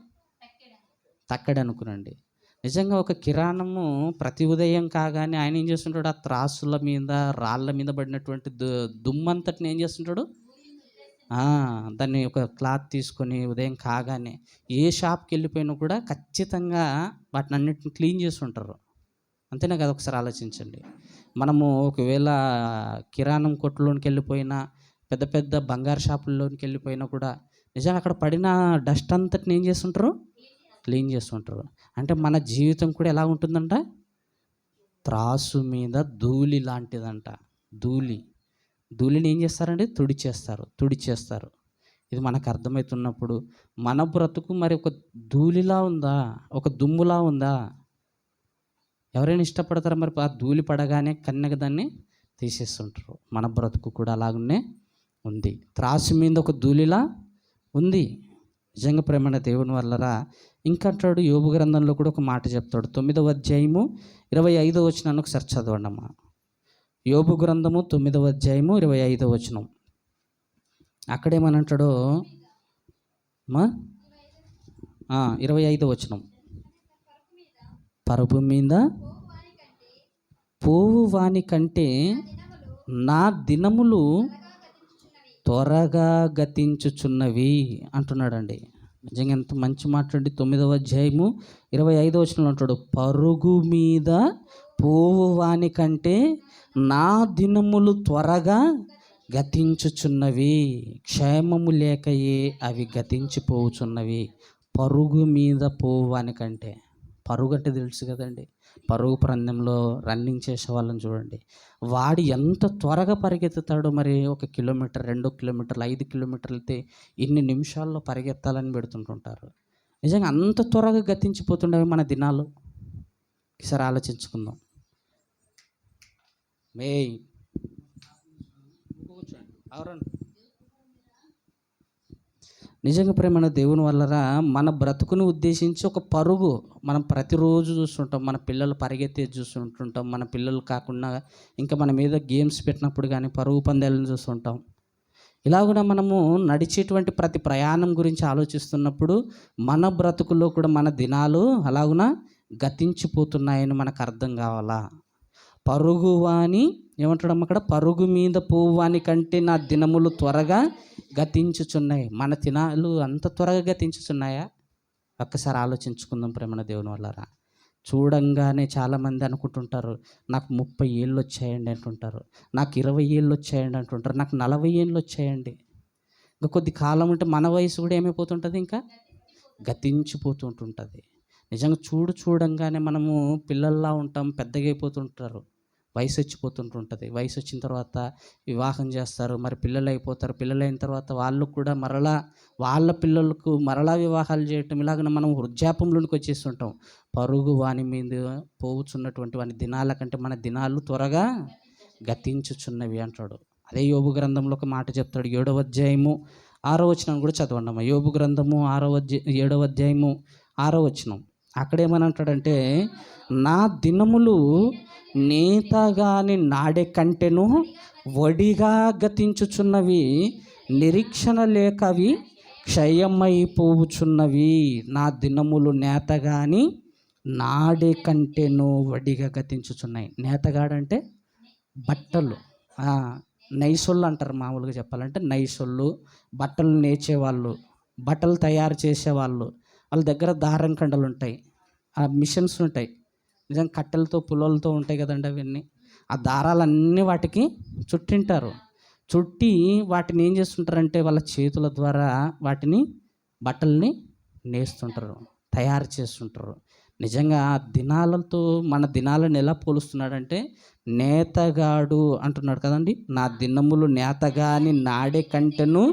A: తక్కడి అనుకునండి. నిజంగా ఒక కిరాణము ప్రతి ఉదయం కాగానే ఆయన ఏం చేస్తుంటాడు, ఆ త్రాసుల మీద రాళ్ళ మీద పడినటువంటి దుమ్మంతటిని ఏం చేస్తుంటాడు, దాన్ని ఒక క్లాత్ తీసుకొని ఉదయం కాగానే ఏ షాప్కి వెళ్ళిపోయినా కూడా ఖచ్చితంగా వాటిని అన్నిటిని క్లీన్ చేస్తుంటారు. అంతేనా కదా? ఒకసారి ఆలోచించండి. మనము ఒకవేళ కిరాణం కొట్టులోనికి వెళ్ళిపోయినా, పెద్ద పెద్ద బంగారు షాపుల్లోనికి వెళ్ళిపోయినా కూడా నిజంగా అక్కడ పడిన డస్ట్ అంతటిని ఏం చేస్తుంటారు, క్లీన్ చేస్తుంటారు. అంటే మన జీవితం కూడా ఎలా ఉంటుందంట, త్రాసు మీద ధూళి లాంటిదంట. ధూళిని ఏం చేస్తారండి, తుడిచేస్తారు. ఇది మనకు అర్థమవుతున్నప్పుడు మన బ్రతుకు మరి ఒక ధూళిలా ఉందా, ఒక దుమ్ములా ఉందా? ఎవరైనా ఇష్టపడతారా? మరి ఆ ధూళి పడగానే కన్నెగ దాన్ని తీసేస్తుంటారు. మన బ్రతుకు కూడా అలాగనే ఉంది. త్రాసు మీద ఒక ధూళిలా ఉంది. నిజంగా ప్రేమైన దేవుని వల్లరా. ఇంకా అంటాడు, యోబు గ్రంథంలో కూడా ఒక మాట చెప్తాడు. 9వ అధ్యాయము 25వ వచనాన్ని ఒకసారి చదవండి అమ్మా. యోబు గ్రంథము 9వ అధ్యాయము 25వ వచనం. అక్కడేమనంటాడో మా 25వ వచనం, పరుపు మీద పోవు వాని కంటే నా దినములు త్వరగా గతించుచున్నవి అంటున్నాడండి. నిజంగా ఎంత మంచి మాట్లాడి 9వ అధ్యాయము 25వ వచనంలో అంటాడు, పరుగు మీద పోవు వాని కంటే నా దినములు త్వరగా గతించుచున్నవి, క్షేమము లేకయే అవి గతించిపోచున్నవి. పరుగు మీద పోవు వాని కంటే, పరుగు అంటే తెలుసు కదండి, పరుగు పందెంలో రన్నింగ్ చేసే వాళ్ళని చూడండి, వాడు ఎంత త్వరగా పరిగెత్తుతాడో. మరి 1 కిలోమీటర్, 2 కిలోమీటర్లు, 5 కిలోమీటర్లు అయితే ఇన్ని నిమిషాల్లో పరిగెత్తాలని పెడుతుంటుంటారు. నిజంగా అంత త్వరగా గతించిపోతుండేవి మన దినాలు. ఒకసారి ఆలోచించుకుందాం. నిజంగా ప్రేమైన దేవుని వల్లరా మన బ్రతుకుని ఉద్దేశించి ఒక పరుగు మనం ప్రతిరోజు చూస్తుంటాం. మన పిల్లలు పరిగెత్తేది చూస్తుంటుంటాం. మన పిల్లలు కాకుండా ఇంకా మన మీద గేమ్స్ పెట్టినప్పుడు కానీ పరుగు పందాలను చూస్తుంటాం. ఇలా కూడా మనము నడిచేటువంటి ప్రతి ప్రయాణం గురించి ఆలోచిస్తున్నప్పుడు మన బ్రతుకుల్లో కూడా మన దినాలు అలాగున గతించిపోతున్నాయని మనకు అర్థం కావాలా. పరుగువాని ఏమంటాడమ్మ అక్కడ, పరుగు మీద పోవాని కంటే నా దినములు త్వరగా గతించుచున్నాయి. మన దినాలు అంత త్వరగా గతించుచున్నాయా? ఒక్కసారి ఆలోచించుకుందాం ప్రేమణ దేవుని వల్లరా. చూడంగానే చాలామంది అనుకుంటుంటారు, నాకు 30 ఏళ్ళు వచ్చాయండి అంటుంటారు, నాకు 20 ఏళ్ళు వచ్చాయండి అంటుంటారు, నాకు 40 ఏళ్ళు వచ్చాయండి. ఇంకా కొద్ది కాలం ఉంటే మన వయసు కూడా ఏమైపోతుంటుంది, ఇంకా గతించిపోతుంటుంటుంది. నిజంగా చూడంగానే మనము పిల్లల్లా ఉంటాం, పెద్దగా అయిపోతుంటారు, వయసు వచ్చిపోతుంటుంటుంది. వయసు వచ్చిన తర్వాత వివాహం చేస్తారు, మరి పిల్లలు అయిపోతారు. పిల్లలు అయిన తర్వాత వాళ్ళు కూడా మరలా వాళ్ళ పిల్లలకు మరలా వివాహాలు చేయటం, ఇలాగ మనం వృద్ధాపంలోనికి వచ్చేస్తుంటాం. పరుగు వాని మీద పోవుచున్నటువంటి వాని దినాల కంటే మన దినాలు త్వరగా గతించుచున్నవి అంటాడు. అదే యోబు గ్రంథంలో ఒక మాట చెప్తాడు. 7వ అధ్యాయము 6వ వచనం కూడా చదవండి. యోబు గ్రంథము 7వ అధ్యాయము 6వ వచనం. అక్కడేమని అంటాడంటే, నా దినములు నేతగాని నాడే కంటెను వడిగా గతించుచున్నవి, నిరీక్షణ లేకవి క్షయమైపోవుచున్నవి. నా దినములు నేతగాని నాడే కంటెను వడిగా గతించుచున్నాయి. నేతగాడంటే బట్టలు, నైసొళ్ళు అంటారు. మామూలుగా చెప్పాలంటే నైసొళ్ళు, బట్టలు నేర్చేవాళ్ళు, బట్టలు తయారు చేసేవాళ్ళు. వాళ్ళ దగ్గర దారం కండలు ఉంటాయి, ఆ మిషన్స్ ఉంటాయి. నిజంగా కట్టెలతో పుల్లలతో ఉంటాయి కదండి అవన్నీ. ఆ దారాలన్నీ వాటికి చుట్టింటారు. చుట్టి వాటిని ఏం చేస్తుంటారంటే వాళ్ళ చేతుల ద్వారా వాటిని బట్టల్ని నేస్తుంటారు, తయారు చేస్తుంటారు. నిజంగా ఆ దినాలతో మన దినాలను ఎలా పోలుస్తున్నాడంటే, నేతగాడు అంటున్నాడు కదండి. నా దినములు నేతగాని నాడే కంటెను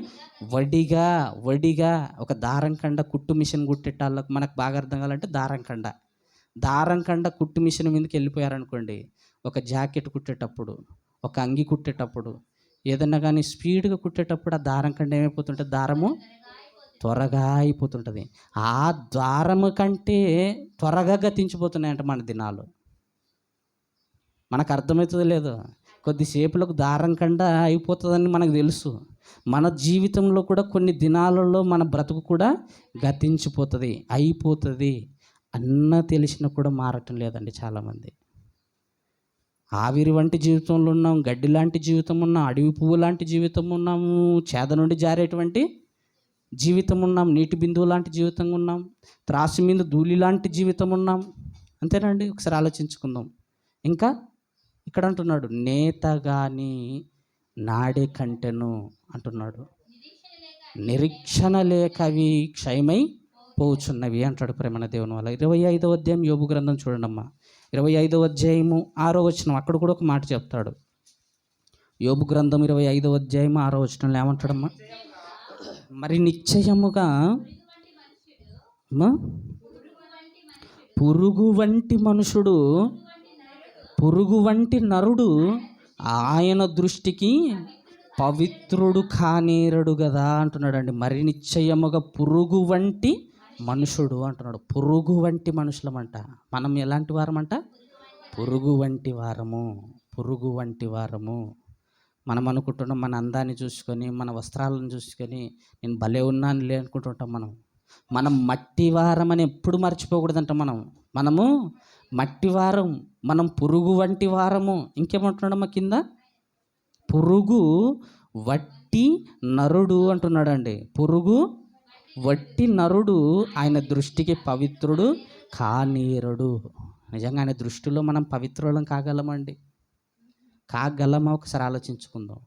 A: వడిగా ఒక దారం కండ కుట్టు మిషన్ కుట్టేటాళ్ళకు మనకు బాగా అర్థం కావాలంటే దారం కండ కుట్టు మిషన్ మీదకి వెళ్ళిపోయారనుకోండి, ఒక జాకెట్ కుట్టేటప్పుడు, ఒక అంగి కుట్టేటప్పుడు, ఏదన్నా కానీ స్పీడ్గా కుట్టేటప్పుడు ఆ దారం కండ ఏమైపోతుంటుంది, దారము త్వరగా అయిపోతుంటుంది. ఆ దారము కంటే త్వరగా గతించిపోతున్నాయంట మన దినాలు. మనకు అర్థమవుతుంది లేదు, కొద్దిసేపులకు దారం కండ అయిపోతుందని మనకు తెలుసు. మన జీవితంలో కూడా కొన్ని దినాలలో మన బ్రతుకు కూడా గతించిపోతుంది, అయిపోతుంది అన్న తెలిసినా కూడా మారటం లేదండి చాలామంది. ఆవిరి వంటి జీవితంలో ఉన్నాం, గడ్డి లాంటి జీవితం ఉన్నాం, అడవి పువ్వు లాంటి జీవితం ఉన్నాము, చేద నుండి జారేటువంటి జీవితం ఉన్నాం, నీటి బిందువు లాంటి జీవితం ఉన్నాం, త్రాసు మీద ధూళి లాంటి జీవితం ఉన్నాం. అంతేనండి, ఒకసారి ఆలోచించుకుందాం. ఇంకా ఇక్కడ అంటున్నాడు, నేతగాని నాడే కంటెను అంటున్నాడు, నిరీక్షణ లేక అవి క్షయమై పోచున్నవి అంటాడు ప్రేమణ దేవుని వల్ల. 25వ అధ్యాయం యోబు గ్రంథం చూడండి 25వ అధ్యాయము 6వ వచనం. అక్కడ కూడా ఒక మాట చెప్తాడు. యోబు గ్రంథం 25వ అధ్యాయము 6వ వచనంలో ఏమంటాడమ్మా, మరి నిశ్చయముగా పురుగు వంటి నరుడు ఆయన దృష్టికి పవిత్రుడు కానేరడు కదా అంటున్నాడండి. మరి నిశ్చయముగా పురుగు వంటి మనుషుడు అంటున్నాడు. పురుగు వంటి మనుషులమంట. మనం ఎలాంటి వారమంట, పురుగు వంటి వారము. మనం అనుకుంటున్నాం, మన అందాన్ని చూసుకొని, మన వస్త్రాలను చూసుకొని నేను భలే ఉన్నానులే అనుకుంటుంటాం. మనం మట్టి వారం అని ఎప్పుడు మర్చిపోకూడదంట. మనము మట్టి వారం, మనం పురుగు వంటి వారము. ఇంకేమంటున్నాడమ్మా కింద, పురుగు వట్టి నరుడు అంటున్నాడండి. పురుగు వట్టి నరుడు ఆయన దృష్టికి పవిత్రుడు కానీరుడు. నిజంగా ఆయన దృష్టిలో మనం పవిత్రులం కాగలమండి? కాగలమా? ఒకసారి ఆలోచించుకుందాం.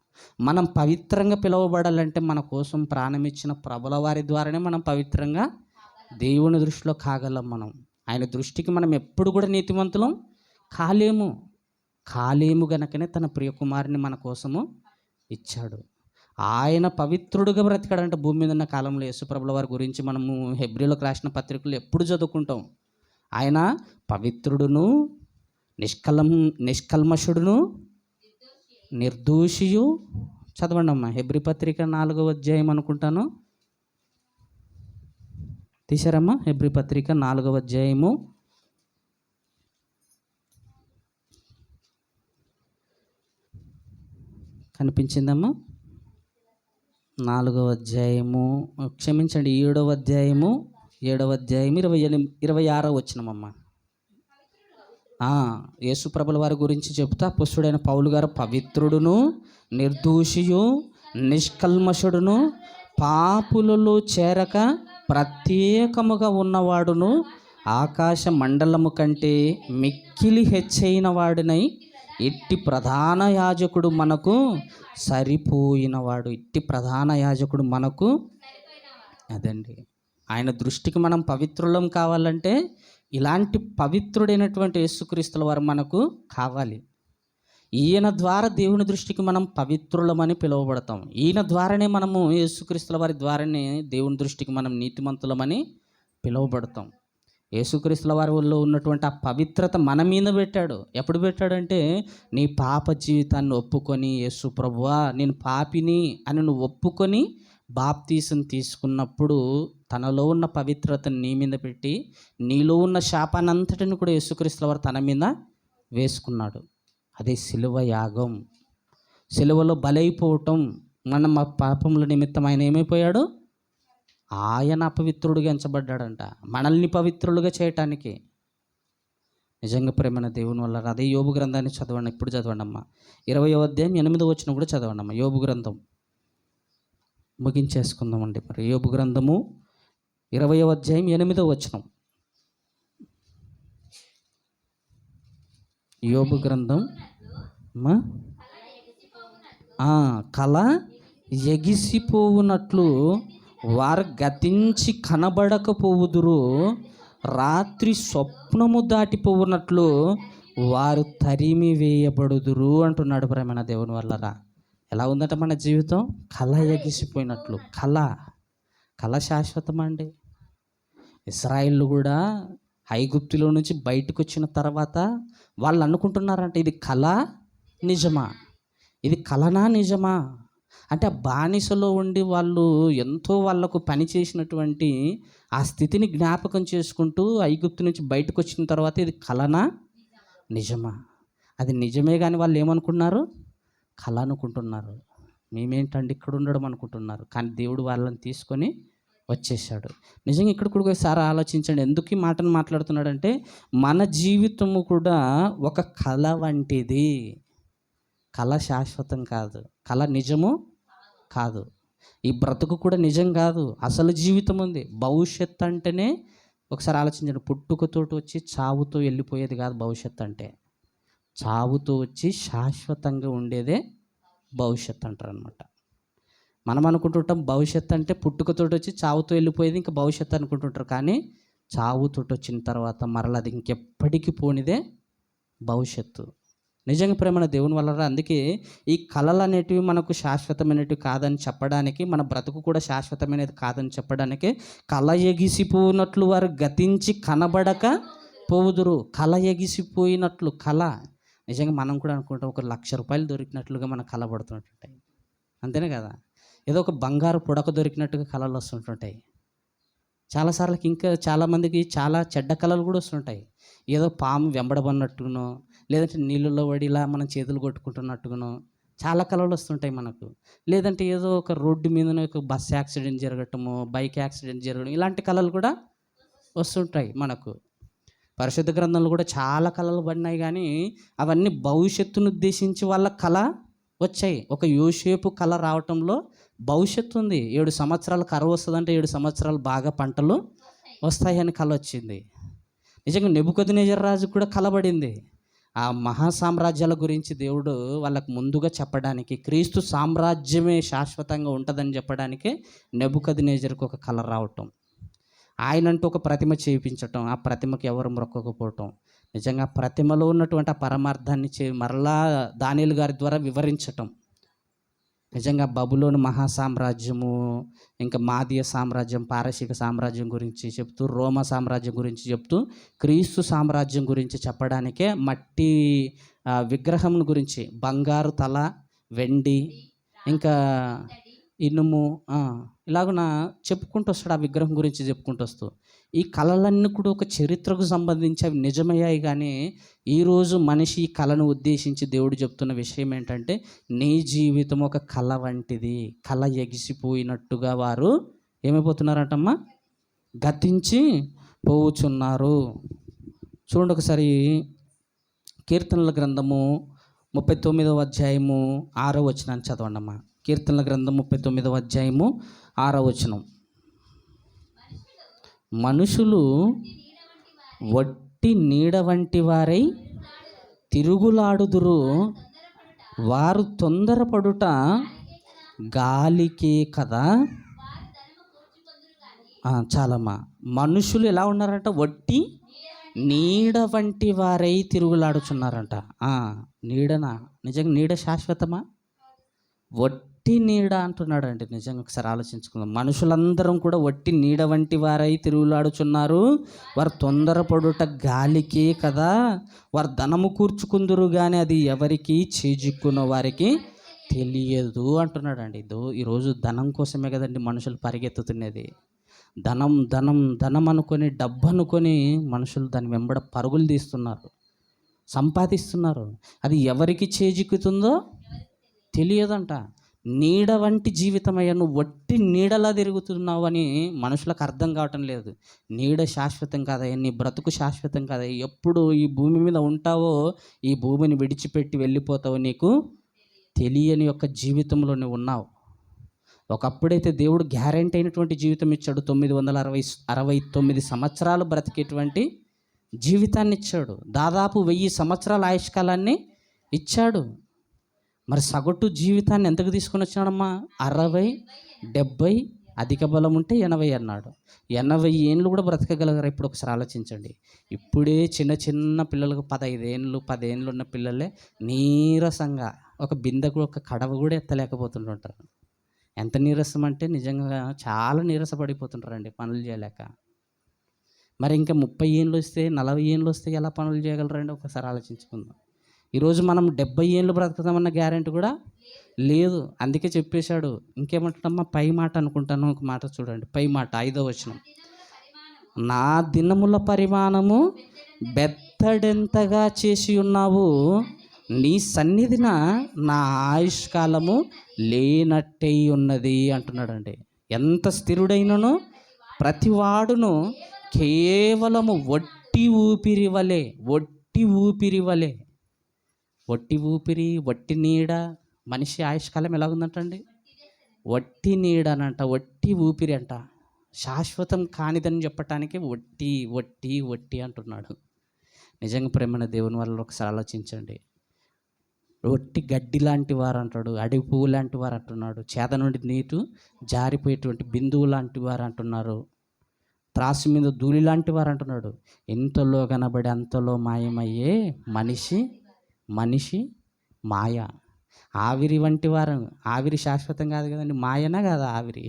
A: మనం పవిత్రంగా పిలువబడాలంటే మన కోసం ప్రాణం ఇచ్చిన ప్రభుల వారి ద్వారానే మనం పవిత్రంగా దేవుని దృష్టిలో కాగలం. ఆయన దృష్టికి మనం ఎప్పుడు కూడా నీతిమంతులం కాలేము గనకనే తన ప్రియకుమారుని మన కోసము ఇచ్చాడు. ఆయన పవిత్రుడుగా బ్రతికాడంటే భూమి మీద ఉన్న కాలంలో. యేసుప్రభుల వారి గురించి మనము హెబ్రీలకు రాసిన పత్రికలు ఎప్పుడు చదువుకుంటాం. ఆయన పవిత్రుడును, నిష్కల్మషుడును, నిర్దోషియు. చదవండి అమ్మా, హెబ్రీ పత్రిక 4వ అధ్యాయం అనుకుంటాను, తీశారమ్మా? హెబ్రీ పత్రిక 4వ అధ్యాయము కనిపించిందమ్మా? 4వ అధ్యాయము, క్షమించండి, 7వ అధ్యాయము 26వ వచనమమ్మా. యేసుప్రభుల వారి గురించి చెప్తా అపొస్తలుడైన పౌలు గారు పవిత్రుడును, నిర్దోషియు, నిష్కల్మషుడును, పాపులలో చేరక ప్రత్యేకముగా ఉన్నవాడును, ఆకాశ మండలము కంటే మిక్కిలి హెచ్చైన వాడినై ఇట్టి ప్రధాన యాజకుడు మనకు సరిపోయినవాడు. ఇట్టి ప్రధాన యాజకుడు మనకు, అదండి, ఆయన దృష్టికి మనం పవిత్రులం కావాలంటే ఇలాంటి పవిత్రుడైనటువంటి యేసుక్రీస్తుల వారు మనకు కావాలి. ఈయన ద్వారా దేవుని దృష్టికి మనం పవిత్రులమని పిలువబడతాం. ఈయన ద్వారానే మనము, యేసుక్రీస్తుల వారి ద్వారానే దేవుని దృష్టికి మనం నీతిమంతులమని పిలువబడతాం. యేసుక్రీస్తుల వారిలో ఉన్నటువంటి ఆ పవిత్రత మన మీద పెట్టాడు. ఎప్పుడు పెట్టాడంటే, నీ పాప జీవితాన్ని ఒప్పుకొని, యేసు ప్రభువా నేను పాపిని అని నువ్వు ఒప్పుకొని బాప్తీసం తీసుకున్నప్పుడు తనలో ఉన్న పవిత్రతను నీ మీద పెట్టి, నీలో ఉన్న శాపానంతటిని కూడా యేసుక్రీస్తుల వారు తన మీద వేసుకున్నాడు. అదే సిలువ యాగం. సిలువలో బలైపోవటం, మన పాపముల నిమిత్తం ఆయన ఏమైపోయాడు? ఆయన అపవిత్రుడిగా ఎంచబడ్డాడంట, మనల్ని పవిత్రులుగా చేయటానికి. నిజంగా ప్రేమైన దేవుని వల్ల. అదే యోబు గ్రంథాన్ని చదవండి, ఇప్పుడు చదవండి అమ్మా. 20వ అధ్యాయం 8వ వచనం కూడా చదవండి అమ్మా. యోబు గ్రంథం ముగించేసుకుందామండి. మరి యోబు గ్రంథము 20వ అధ్యాయం 8వ వచనం. యోబు గ్రంథం కళ ఎగిసిపోవునట్లు వారు గతించి కనబడకపోవుదురు, రాత్రి స్వప్నము దాటిపోవునట్లు వారు తరిమి వేయబడుదురు అంటున్నాడు ప్రేమైన దేవుని వల్లరా. ఎలా ఉందంట మన జీవితం? కళ ఎగిసిపోయినట్లు. కళ శాశ్వతం అండి. ఇశ్రాయేలు కూడా ఐగుప్తులో నుంచి బయటకు వచ్చిన తర్వాత వాళ్ళు అనుకుంటున్నారంట, ఇది కళ నిజమా, ఇది కళనా నిజమా అంటే, ఆ బానిసలో ఉండి వాళ్ళు ఎంతో వాళ్ళకు పని చేసినటువంటి ఆ స్థితిని జ్ఞాపకం చేసుకుంటూ ఐగుప్తు నుంచి బయటకు వచ్చిన తర్వాత ఇది కళనా నిజమా? అది నిజమే, కానీ వాళ్ళు ఏమనుకున్నారు? కళ అనుకుంటున్నారు. మేమేంటండి ఇక్కడ ఉండడం అనుకుంటున్నారు. కానీ దేవుడు వాళ్ళని తీసుకొని వచ్చేసాడు. నిజంగా ఇక్కడ కూడా ఒకసారి ఆలోచించండి, ఎందుకు ఈ మాటను మాట్లాడుతున్నాడంటే, మన జీవితము కూడా ఒక కళ వంటిది. కళ శాశ్వతం కాదు, కళ నిజము కాదు. ఈ బ్రతుకు కూడా నిజం కాదు, అసలు జీవితం ఉంది. భవిష్యత్తు అంటేనే ఒకసారి ఆలోచించండి, పుట్టుకతోటి వచ్చి చావుతో వెళ్ళిపోయేది కాదు భవిష్యత్తు అంటే. చావుతో వచ్చి శాశ్వతంగా ఉండేదే భవిష్యత్తు అంటారు అనమాట. మనం అనుకుంటుంటాం భవిష్యత్తు అంటే పుట్టుకతోటి వచ్చి చావుతో వెళ్ళిపోయేది ఇంకా భవిష్యత్తు అనుకుంటుంటారు. కానీ చావుతోటి వచ్చిన తర్వాత మరలా అది ఇంకెప్పటికీ పోనిదే భవిష్యత్తు. నిజంగా ప్రేమ దేవుని వల్ల. అందుకే ఈ కళలు అనేటివి మనకు శాశ్వతమైనటివి కాదని చెప్పడానికి, మన బ్రతుకు కూడా శాశ్వతమైనది కాదని చెప్పడానికి, కళ ఎగిసిపోయినట్లు వారు గతించి కనబడక పోదురు. కళ ఎగిసిపోయినట్లు కళ. నిజంగా మనం కూడా అనుకుంటాం, ఒక ₹1,00,000 దొరికినట్లుగా మన కళ పడుతుంటుంటాయి. అంతేనే కదా? ఏదో ఒక బంగారు పుడక దొరికినట్టుగా కళలు వస్తుంటుంటాయి. చాలాసార్లకి ఇంకా చాలామందికి చాలా చెడ్డ కళలు కూడా వస్తుంటాయి. ఏదో పాము వెంబడబడినట్టుగానో, లేదంటే నీళ్ళలో పడి ఇలా మనం చేతులు కొట్టుకుంటున్నట్టుగానో చాలా కళలు వస్తుంటాయి మనకు. లేదంటే ఏదో ఒక రోడ్డు మీదనే ఒక బస్ యాక్సిడెంట్ జరగటము, బైక్ యాక్సిడెంట్ జరగడం, ఇలాంటి కళలు కూడా వస్తుంటాయి మనకు. పరిశుద్ధ గ్రంథంలో కూడా చాలా కళలు పడినాయి, కానీ అవన్నీ భవిష్యత్తును ఉద్దేశించి వాళ్ళ కళ వచ్చాయి. ఒక యోసేపు కళ రావటంలో భవిష్యత్తు ఉంది. 7 సంవత్సరాలు కరువు వస్తుందంటే 7 సంవత్సరాలు బాగా పంటలు వస్తాయని కళ వచ్చింది. నిజంగా నెబుకద్నెజర్ రాజు కూడా కలబడింది. ఆ మహాసామ్రాజ్యాల గురించి దేవుడు వాళ్ళకు ముందుగా చెప్పడానికి, క్రీస్తు సామ్రాజ్యమే శాశ్వతంగా ఉంటుందని చెప్పడానికి నెబుకద్నెజర్కు ఒక కళ రావటం, ఆయనంటూ ఒక ప్రతిమ చేయించటం, ఆ ప్రతిమకి ఎవరు మొక్కకపోవటం. నిజంగా ప్రతిమలో ఉన్నటువంటి ఆ పరమార్థాన్ని మరలా దానియేలు గారి ద్వారా వివరించటం. నిజంగా బబులోను మహాసామ్రాజ్యము, ఇంకా మాదీయ సామ్రాజ్యం, పారసీక సామ్రాజ్యం గురించి చెప్తూ, రోమా సామ్రాజ్యం గురించి చెప్తూ, క్రీస్తు సామ్రాజ్యం గురించి చెప్పడానికే మట్టి విగ్రహం గురించి, బంగారు తల, వెండి, ఇంకా ఇనుము ఇలాగున చెప్పుకుంటూ వస్తాడు, ఆ విగ్రహం గురించి చెప్పుకుంటూ వస్తూ. ఈ కళలన్నీ కూడా ఒక చరిత్రకు సంబంధించి అవి నిజమయ్యాయి. కానీ ఈరోజు మనిషి ఈ కళను ఉద్దేశించి దేవుడు చెప్తున్న విషయం ఏంటంటే, నీ జీవితం ఒక కళ వంటిది. కళ ఎగిసిపోయినట్టుగా వారు ఏమైపోతున్నారంటమ్మా? గతించి పోవుచున్నారు. చూడండి ఒకసారి కీర్తనల గ్రంథము 39వ అధ్యాయము 6వ వచనాన్ని చదవండి అమ్మా. కీర్తనల గ్రంథం 39వ అధ్యాయము 6వ వచనం. మనుషులు వట్టి నీడ వంటి వారై తిరుగులాడుదురు, వారు తొందరపడుట గాలికే కదా. చాలమ్మా. మనుషులు ఎలా ఉన్నారంట? వట్టి నీడ వంటి వారై తిరుగులాడుచున్నారంట. నీడనా? నిజంగా నీడ శాశ్వతమా? వట్టి నీడ అంటున్నాడండి. నిజంగా ఒకసారి ఆలోచించుకుందాం. మనుషులందరం కూడా వట్టి నీడ వంటి వారై తిరుగులాడుచున్నారు, వారు తొందరపడుట గాలికే కదా. వారు ధనము కూర్చుకుందురు కానీ అది ఎవరికి చేజిక్కున్న వారికి తెలియదు అంటున్నాడండి. ఈరోజు ధనం కోసమే కదండి మనుషులు పరిగెత్తుతున్నది. ధనం ధనం ధనం అనుకొని, డబ్బు అనుకొని మనుషులు దాని వెంబడ పరుగులు తీస్తున్నారు, సంపాదిస్తున్నారు. అది ఎవరికి చేజిక్కుతుందో తెలియదంట. నీడ వంటి జీవితం అయ్యా, నువ్వు వట్టి నీడలా తిరుగుతున్నావు అని మనుషులకు అర్థం కావటం లేదు. నీడ శాశ్వతం కాదయ్యా, నీ బ్రతుకు శాశ్వతం కాదయ్యా. ఎప్పుడు ఈ భూమి మీద ఉంటావో, ఈ భూమిని విడిచిపెట్టి వెళ్ళిపోతావో నీకు తెలియని యొక్క జీవితంలో నువ్వు ఉన్నావు. ఒకప్పుడైతే దేవుడు గ్యారెంటీ అయినటువంటి జీవితం ఇచ్చాడు. 969 సంవత్సరాలు బ్రతికేటువంటి జీవితాన్ని ఇచ్చాడు. దాదాపు 1000 సంవత్సరాల ఆయుష్కాలాన్ని ఇచ్చాడు. మరి సగటు జీవితాన్ని ఎంతకు తీసుకొని వచ్చినాడమ్మా? 60, 70, అధిక బలం ఉంటే 80 అన్నాడు. 80 ఏళ్ళు కూడా బ్రతకగలగరా? ఇప్పుడు ఒకసారి ఆలోచించండి. ఇప్పుడే చిన్న చిన్న పిల్లలకు 15 ఏళ్ళు 10 ఏళ్ళు ఉన్న పిల్లలే నీరసంగా ఒక బిందెకు ఒక కడవ కూడా ఎత్తలేకపోతుంటుంటారు. ఎంత నీరసం అంటే నిజంగా చాలా నీరసపడిపోతుంటారండి పనులు చేయలేక. మరి ఇంకా 30 ఏళ్ళు వస్తే 40 ఏళ్ళు వస్తే ఎలా పనులు చేయగలరండి? ఒకసారి ఆలోచించుకుందాం. ఈరోజు మనం 70 ఏళ్ళు బ్రతుకుతామన్న గ్యారెంటీ కూడా లేదు. అందుకే చెప్పేశాడు. ఇంకేమంటాడమ్మా? పై మాట అనుకుంటాను. ఒక మాట చూడండి, పై మాట 5వ వచనం. నా దినముల పరిమాణము బెత్తడెంతగా చేసి ఉన్నావు, నీ సన్నిధిన నా ఆయుష్కాలము లేనట్టయి ఉన్నది అంటున్నాడండి. ఎంత స్థిరుడైనను ప్రతివాడును కేవలము వట్టి ఊపిరి వలె, వట్టి ఊపిరి వలె. వట్టి ఊపిరి, వట్టి నీడ. మనిషి ఆయుష్కాలం ఎలా ఉందంటండి? వట్టి నీడ అనంట, వట్టి ఊపిరి అంట. శాశ్వతం కానిదని చెప్పటానికి వట్టి వట్టి వట్టి అంటున్నాడు. నిజంగా ప్రేమైన దేవుని వల్ల ఒకసారి ఆలోచించండి. ఒట్టి గడ్డి లాంటి వారు అంటాడు, అడవి పువ్వు లాంటి వారు అంటున్నాడు, చేత నుండి నీటు జారిపోయేటువంటి బిందువు లాంటి వారు అంటున్నారు, త్రాసు మీద ధూళి లాంటి వారు అంటున్నాడు. ఎంతలో కనబడి అంతలో మాయమయ్యే మనిషి మాయ. ఆవిరి వంటి వారు. ఆవిరి శాశ్వతం కాదు కదండి. మాయనా కాదా ఆవిరి?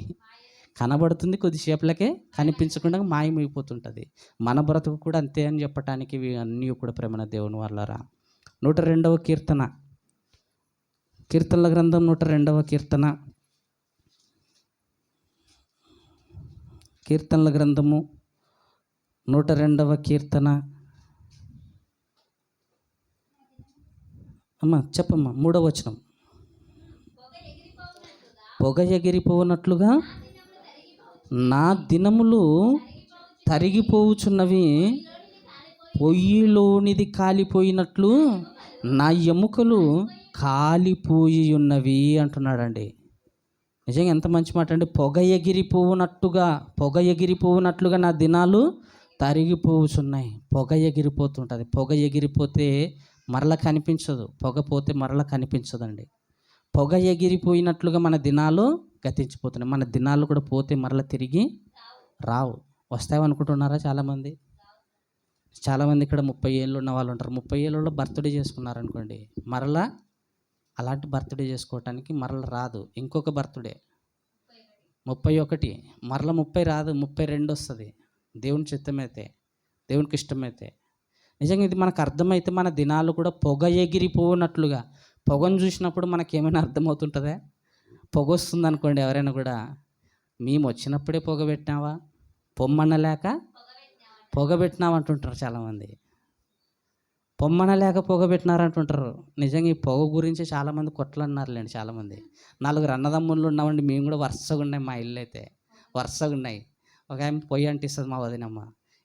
A: కనబడుతుంది, కొద్దిసేపులకే కనిపించకుండా మాయమైపోతుంటుంది. మన బ్రతుకు కూడా అంతే అని చెప్పటానికి అన్నీ కూడా ప్రేమ దేవుని వాళ్ళరా. 102వ కీర్తన, కీర్తనల గ్రంథం 102వ కీర్తన, కీర్తనల గ్రంథము 102వ కీర్తన. అమ్మా చెప్పమ్మా. 3వ వచనం. పొగ ఎగిరిపోనట్లుగా నా దినములు తరిగిపోవుచున్నవి, పొయ్యిలోనిది కాలిపోయినట్లు నా ఎముకలు కాలిపోయి ఉన్నవి అంటున్నాడండి. నిజంగా ఎంత మంచి మాట అండి. పొగ ఎగిరిపోవునట్లుగా నా దినాలు తరిగిపోవుచున్నాయి. పొగ ఎగిరిపోతుంటుంది. పొగ ఎగిరిపోతే మరల కనిపించదు, పొగ పోతే మరల కనిపించదండి. పొగ ఎగిరిపోయినట్లుగా మన దినాలు గతించిపోతున్నాయి. మన దినాలు కూడా పోతే మరల తిరిగి రావు. వస్తాయనుకుంటున్నారా? చాలామంది ఇక్కడ 30 ఏళ్ళు ఉన్న వాళ్ళు ఉంటారు. 30 ఏళ్ళలో బర్త్డే చేసుకున్నారనుకోండి, మరలా అలాంటి బర్త్డే చేసుకోవటానికి మరల రాదు. ఇంకొక బర్త్డే 31, మరల 30 రాదు, 32 వస్తుంది. దేవుని చిత్తమైతే, దేవునికి ఇష్టమైతే. నిజంగా ఇది మనకు అర్థమైతే మన దినాలు కూడా పొగ ఎగిరిపోనట్లుగా. పొగను చూసినప్పుడు మనకేమైనా అర్థమవుతుంటుందా? పొగ వస్తుంది అనుకోండి, ఎవరైనా కూడా మేము వచ్చినప్పుడే పొగ పెట్టినావా, పొమ్మనలేక పొగ పెట్టినావు అంటుంటారు చాలామంది. పొమ్మనలేక పొగ పెట్టినారంటుంటారు. నిజంగా ఈ పొగ గురించి చాలామంది కొట్లాడినారులేండి. చాలామంది నలుగురు అన్నదమ్ముళ్ళు ఉన్నామండి, మేము కూడా వరుసగా ఉన్నాయి. మా ఇల్లు అయితే వరుసగా ఉన్నాయి. ఒక ఆమె పొయ్యి అంటిస్తుంది మా వదినమ్మ,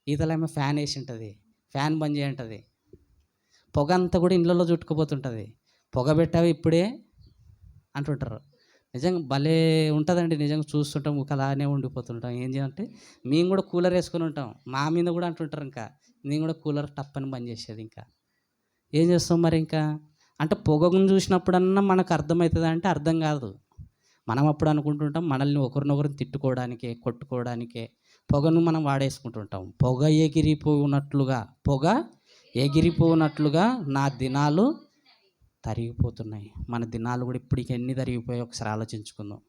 A: ఈతలేమో ఫ్యాన్ వేసి ఉంటుంది, ఫ్యాన్ బంద్ చేయంటుంది. పొగ అంతా కూడా ఇళ్ళల్లో చుట్టుకుపోతుంటుంది. పొగ పెట్టావి ఇప్పుడే అంటుంటారు. నిజంగా భలే ఉంటుందండి. నిజంగా చూస్తుంటాం, అలానే ఉండిపోతుంటాం. ఏం చేయాలంటే మేము కూడా కూలర్ వేసుకొని ఉంటాం. మా మీద కూడా అంటుంటారు, ఇంకా నేను కూడా కూలర్ టప్పని బంద్ చేసేది. ఇంకా ఏం చేస్తాం మరి? ఇంకా అంటే పొగను చూసినప్పుడన్నా మనకు అర్థమవుతుంది అంటే అర్థం కాదు. మనం అప్పుడు అనుకుంటుంటాం మనల్ని ఒకరినొకరిని తిట్టుకోవడానికే, కొట్టుకోవడానికే పొగను మనం వాడేసుకుంటుంటాం. పొగ ఎగిరిపోనట్లుగా నా దినాలు తరిగిపోతున్నాయి. మన దినాలు కూడా ఇప్పటికి ఎన్ని తరిగిపోయాయి ఒకసారి ఆలోచించుకుందాం.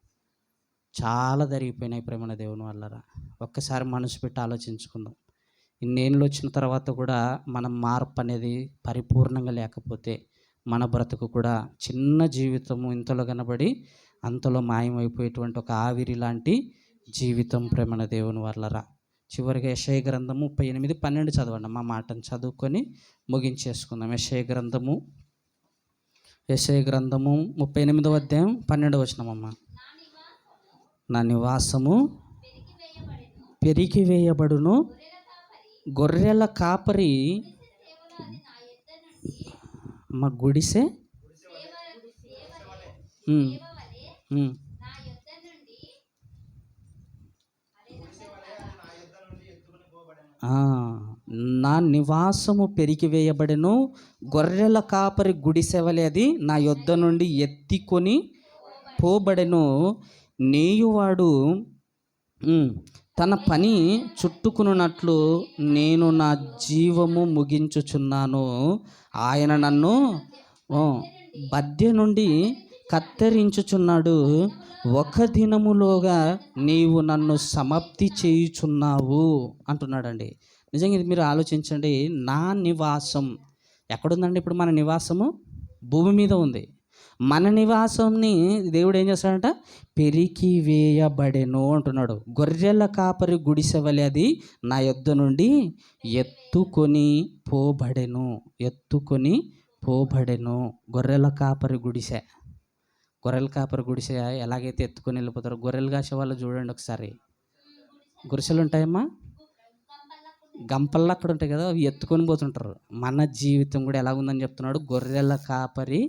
A: చాలా తరిగిపోయినాయి ప్రేమన దేవుని వల్లరా. ఒక్కసారి మనసు పెట్టి ఆలోచించుకుందాం. ఇన్నేళ్ళు వచ్చిన తర్వాత కూడా మనం మార్పు అనేది పరిపూర్ణంగా లేకపోతే మన బ్రతుకు కూడా చిన్న జీవితము ఇంతలో కనబడి అంతలో మాయమైపోయేటువంటి ఒక ఆవిరి లాంటి జీవితం ప్రేమన దేవుని వల్లరా. చివరిగా యెషయా గ్రంథము 38:12 చదవండి. మా మాటను చదువుకొని ముగించేసుకుందాం. యెషయా గ్రంథము 38వ అధ్యాయం 12వ వచనమమ్మ. నా నివాసము పెరిగివేయబడును, గొర్రెల కాపరి మా గుడిసె నా నివాసము పెరిగివేయబడెను, గొర్రెల కాపరి గుడిసెవలే అది నా యొద్ద నుండి ఎత్తికొని పోబడెను. నేయువాడు తన పని చుట్టుకున్నట్లు నేను నా జీవము ముగించుచున్నాను. ఆయన నన్ను బద్దె నుండి కత్తిరించుచున్నాడు. ఒక దినములోగా నీవు నన్ను సమాప్తి చేయుచున్నావు అంటున్నాడండి. నిజంగా ఇది మీరు ఆలోచించండి. నా నివాసం ఎక్కడుందండి? ఇప్పుడు మన నివాసము భూమి మీద ఉంది. మన నివాసంని దేవుడు ఏం చేస్తాడంట? పెరికివేయబడెను అంటున్నాడు. గొర్రెల కాపరి గుడిసెవలే అది నా యొద్ద నుండి ఎత్తుకొని పోబడెను. గొర్రెల కాపరి గుడిసె ఎలాగైతే ఎత్తుకొని వెళ్ళిపోతారో, గొర్రెలు కాసే వాళ్ళు చూడండి ఒకసారి. గుడిసెలు ఉంటాయమ్మా, గంపల్లో అక్కడ ఉంటాయి కదా, అవి ఎత్తుకొని పోతుంటారు. మన జీవితం కూడా ఎలాగుందని చెప్తున్నాడు. గొర్రెల కాపరి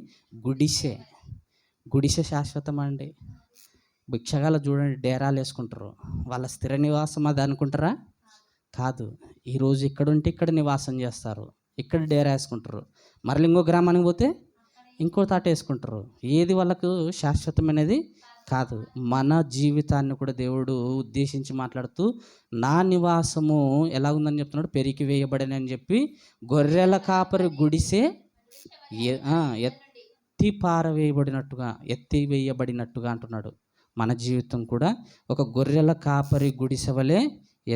A: గుడిసె శాశ్వతం అండి. భిక్షగాలు చూడండి, డేరాలు వేసుకుంటారు. వాళ్ళ స్థిర నివాసం అది అనుకుంటారా? కాదు. ఈరోజు ఇక్కడ ఉంటే ఇక్కడ నివాసం చేస్తారు, ఇక్కడ డేరా వేసుకుంటారు. మరలా ఇంకో గ్రామానికి పోతే ఇంకో తాట వేసుకుంటారు. ఏది వాళ్ళకు శాశ్వతమైనది కాదు. మన జీవితాన్ని కూడా దేవుడు ఉద్దేశించి మాట్లాడుతూ నా నివాసము ఎలా ఉందని చెప్తున్నాడు, పెరికివేయబడని అని చెప్పి గొర్రెల కాపరి గుడిసే ఎత్తివేయబడినట్టుగా అంటున్నాడు. మన జీవితం కూడా ఒక గొర్రెల కాపరి గుడిసెవలే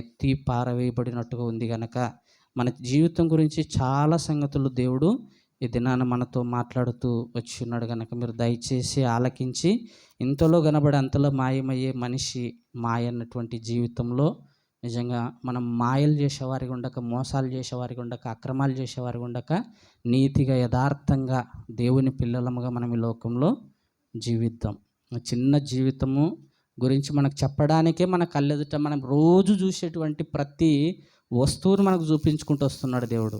A: ఎత్తి పారవేయబడినట్టుగా ఉంది కనుక మన జీవితం గురించి చాలా సంగతులు దేవుడు ఈ దినాన మనతో మాట్లాడుతూ వచ్చి ఉన్నాడు కనుక మీరు దయచేసి ఆలకించి, ఇంతలో కనబడి అంతలో మాయమయ్యే మనిషి మాయ అన్నటువంటి జీవితంలో నిజంగా మనం మాయలు చేసేవారికి ఉండక, మోసాలు చేసేవారికి ఉండక, అక్రమాలు చేసేవారికి ఉండక, నీతిగా యథార్థంగా దేవుని పిల్లలముగా మనం ఈ లోకంలో జీవిద్దాం. చిన్న జీవితము గురించి మనకు చెప్పడానికే మన కళ్ళెదుట మనం రోజు చూసేటువంటి ప్రతి వస్తువును మనకు చూపించుకుంటూ వస్తున్నాడు దేవుడు.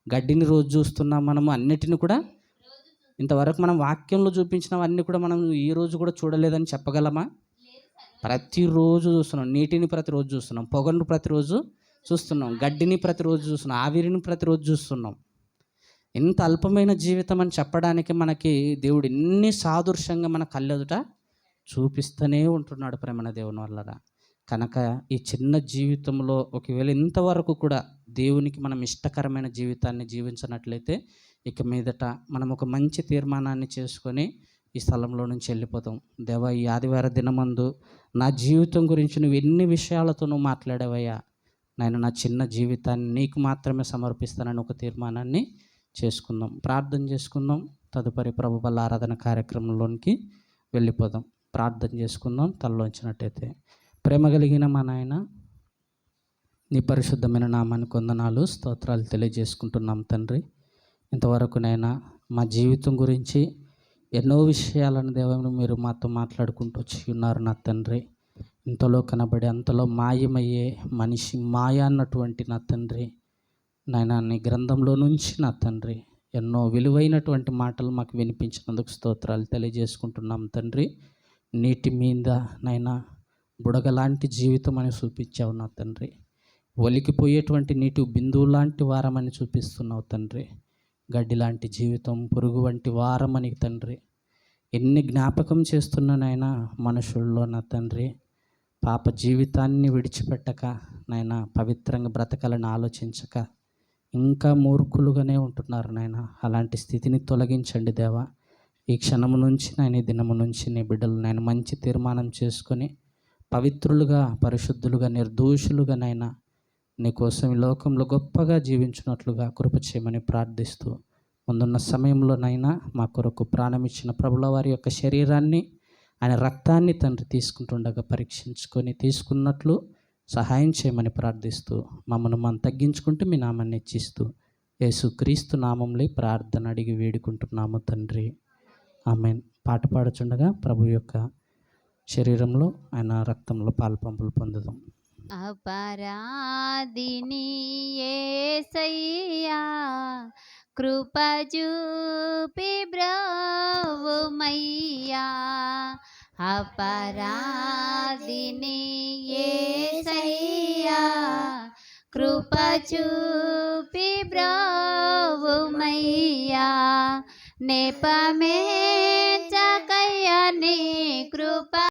A: గడ్డిని రోజు చూస్తున్నాం మనము, అన్నిటిని కూడా ఇంతవరకు మనం వాక్యంలో చూపించినవన్నీ కూడా మనం ఈ రోజు కూడా చూడలేదని చెప్పగలమా? ప్రతిరోజు చూస్తున్నాం. నీటిని ప్రతిరోజు చూస్తున్నాం, పొగను ప్రతిరోజు చూస్తున్నాం, గడ్డిని ప్రతిరోజు చూస్తున్నాం, ఆవిరిని ప్రతిరోజు చూస్తున్నాం. ఇంత అల్పమైన జీవితం అని చెప్పడానికి మనకి దేవుడు ఎన్ని సాదృశ్యంగా మన కళ్ళెదుట చూపిస్తూనే ఉంటున్నాడు ప్రేమన దేవుని వల్లరా. కనుక ఈ చిన్న జీవితంలో ఒకవేళ ఇంతవరకు కూడా దేవునికి మనం ఇష్టకరమైన జీవితాన్ని జీవించినట్లయితే ఇక మీదట మనం ఒక మంచి తీర్మానాన్ని చేసుకొని ఈ స్థలంలో నుంచి వెళ్ళిపోతాం. దేవా, ఈ ఆదివార దినమందు నా జీవితం గురించి నువ్వు ఎన్ని విషయాలతో నువ్వు మాట్లాడావయ్యా, నేను నా చిన్న జీవితాన్ని నీకు మాత్రమే సమర్పిస్తానని ఒక తీర్మానాన్ని చేసుకుందాం, ప్రార్థన చేసుకుందాం. తదుపరి ప్రభు బల్ల ఆరాధన కార్యక్రమంలోనికి వెళ్ళిపోదాం. ప్రార్థన చేసుకుందాం తలలోంచినట్టయితే. ప్రేమ కలిగిన మా నాయన, నీ పరిశుద్ధమైన నామానికి వందనాలు, స్తోత్రాలు తెలియజేసుకుంటున్నాం తండ్రి. ఇంతవరకు నైనా మా జీవితం గురించి ఎన్నో విషయాలను దేవను మీరు మాతో మాట్లాడుకుంటూ వచ్చి ఉన్నారు నా తండ్రి. ఇంతలో కనబడి అంతలో మాయమయ్యే మనిషి మాయ అన్నటువంటి నా తండ్రి నాయన, నీ గ్రంథంలో నుంచి నా తండ్రి ఎన్నో విలువైనటువంటి మాటలు మాకు వినిపించినందుకు స్తోత్రాలు తెలియజేసుకుంటున్నాం తండ్రి. నీటి మీద నైనా బుడగలాంటి జీవితం అని చూపించావు నా తండ్రి. ఒలికిపోయేటువంటి నీటి బిందువు లాంటి వారమని చూపిస్తున్నావు తండ్రి. గడ్డి లాంటి జీవితం, పురుగు వంటి వారమని తండ్రి ఎన్ని జ్ఞాపకం చేస్తున్నానైనా మనుషుల్లో నా తండ్రి పాప జీవితాన్ని విడిచిపెట్టక నాయన పవిత్రంగా బ్రతకాలని ఆలోచించక ఇంకా మూర్ఖులుగానే ఉంటున్నారు నాయన. అలాంటి స్థితిని తొలగించండి దేవా. ఈ క్షణము నుంచి నాయన, ఈ దినము నుంచి నీ బిడ్డలు నాయన మంచి తీర్మానం చేసుకొని పవిత్రులుగా, పరిశుద్ధులుగా, నిర్దోషులుగా నాయన నీకోసం ఈ లోకంలో గొప్పగా జీవించినట్లుగా కృప చేయమని ప్రార్థిస్తూ, ముందున్న సమయంలోనైనా మా కొరకు ప్రాణమిచ్చిన ప్రభుల వారి యొక్క శరీరాన్ని, ఆయన రక్తాన్ని తండ్రి తీసుకుంటుండగా పరీక్షించుకొని తీసుకున్నట్లు సహాయం చేయమని ప్రార్థిస్తూ, మమ్మల్ని మనం తగ్గించుకుంటూ మీ నామాన్ని హెచ్చిస్తూ యేసుక్రీస్తు నామంలో ప్రార్థన అడిగి వేడుకుంటున్నాము తండ్రి, ఆమేన్. పాట పాడుచుండగా ప్రభు యొక్క శరీరంలో ఆయన రక్తంలో పాలుపంపులు పొందుదాం.
B: అపరాధిని యేసయ్యా, కృప చూపి బ్రోవుమయ్యా. అపరాధిని యేసయ్యా, కృప చూపి బ్రోవుమయ్యా. నెపమే చకయ్య నీ కృప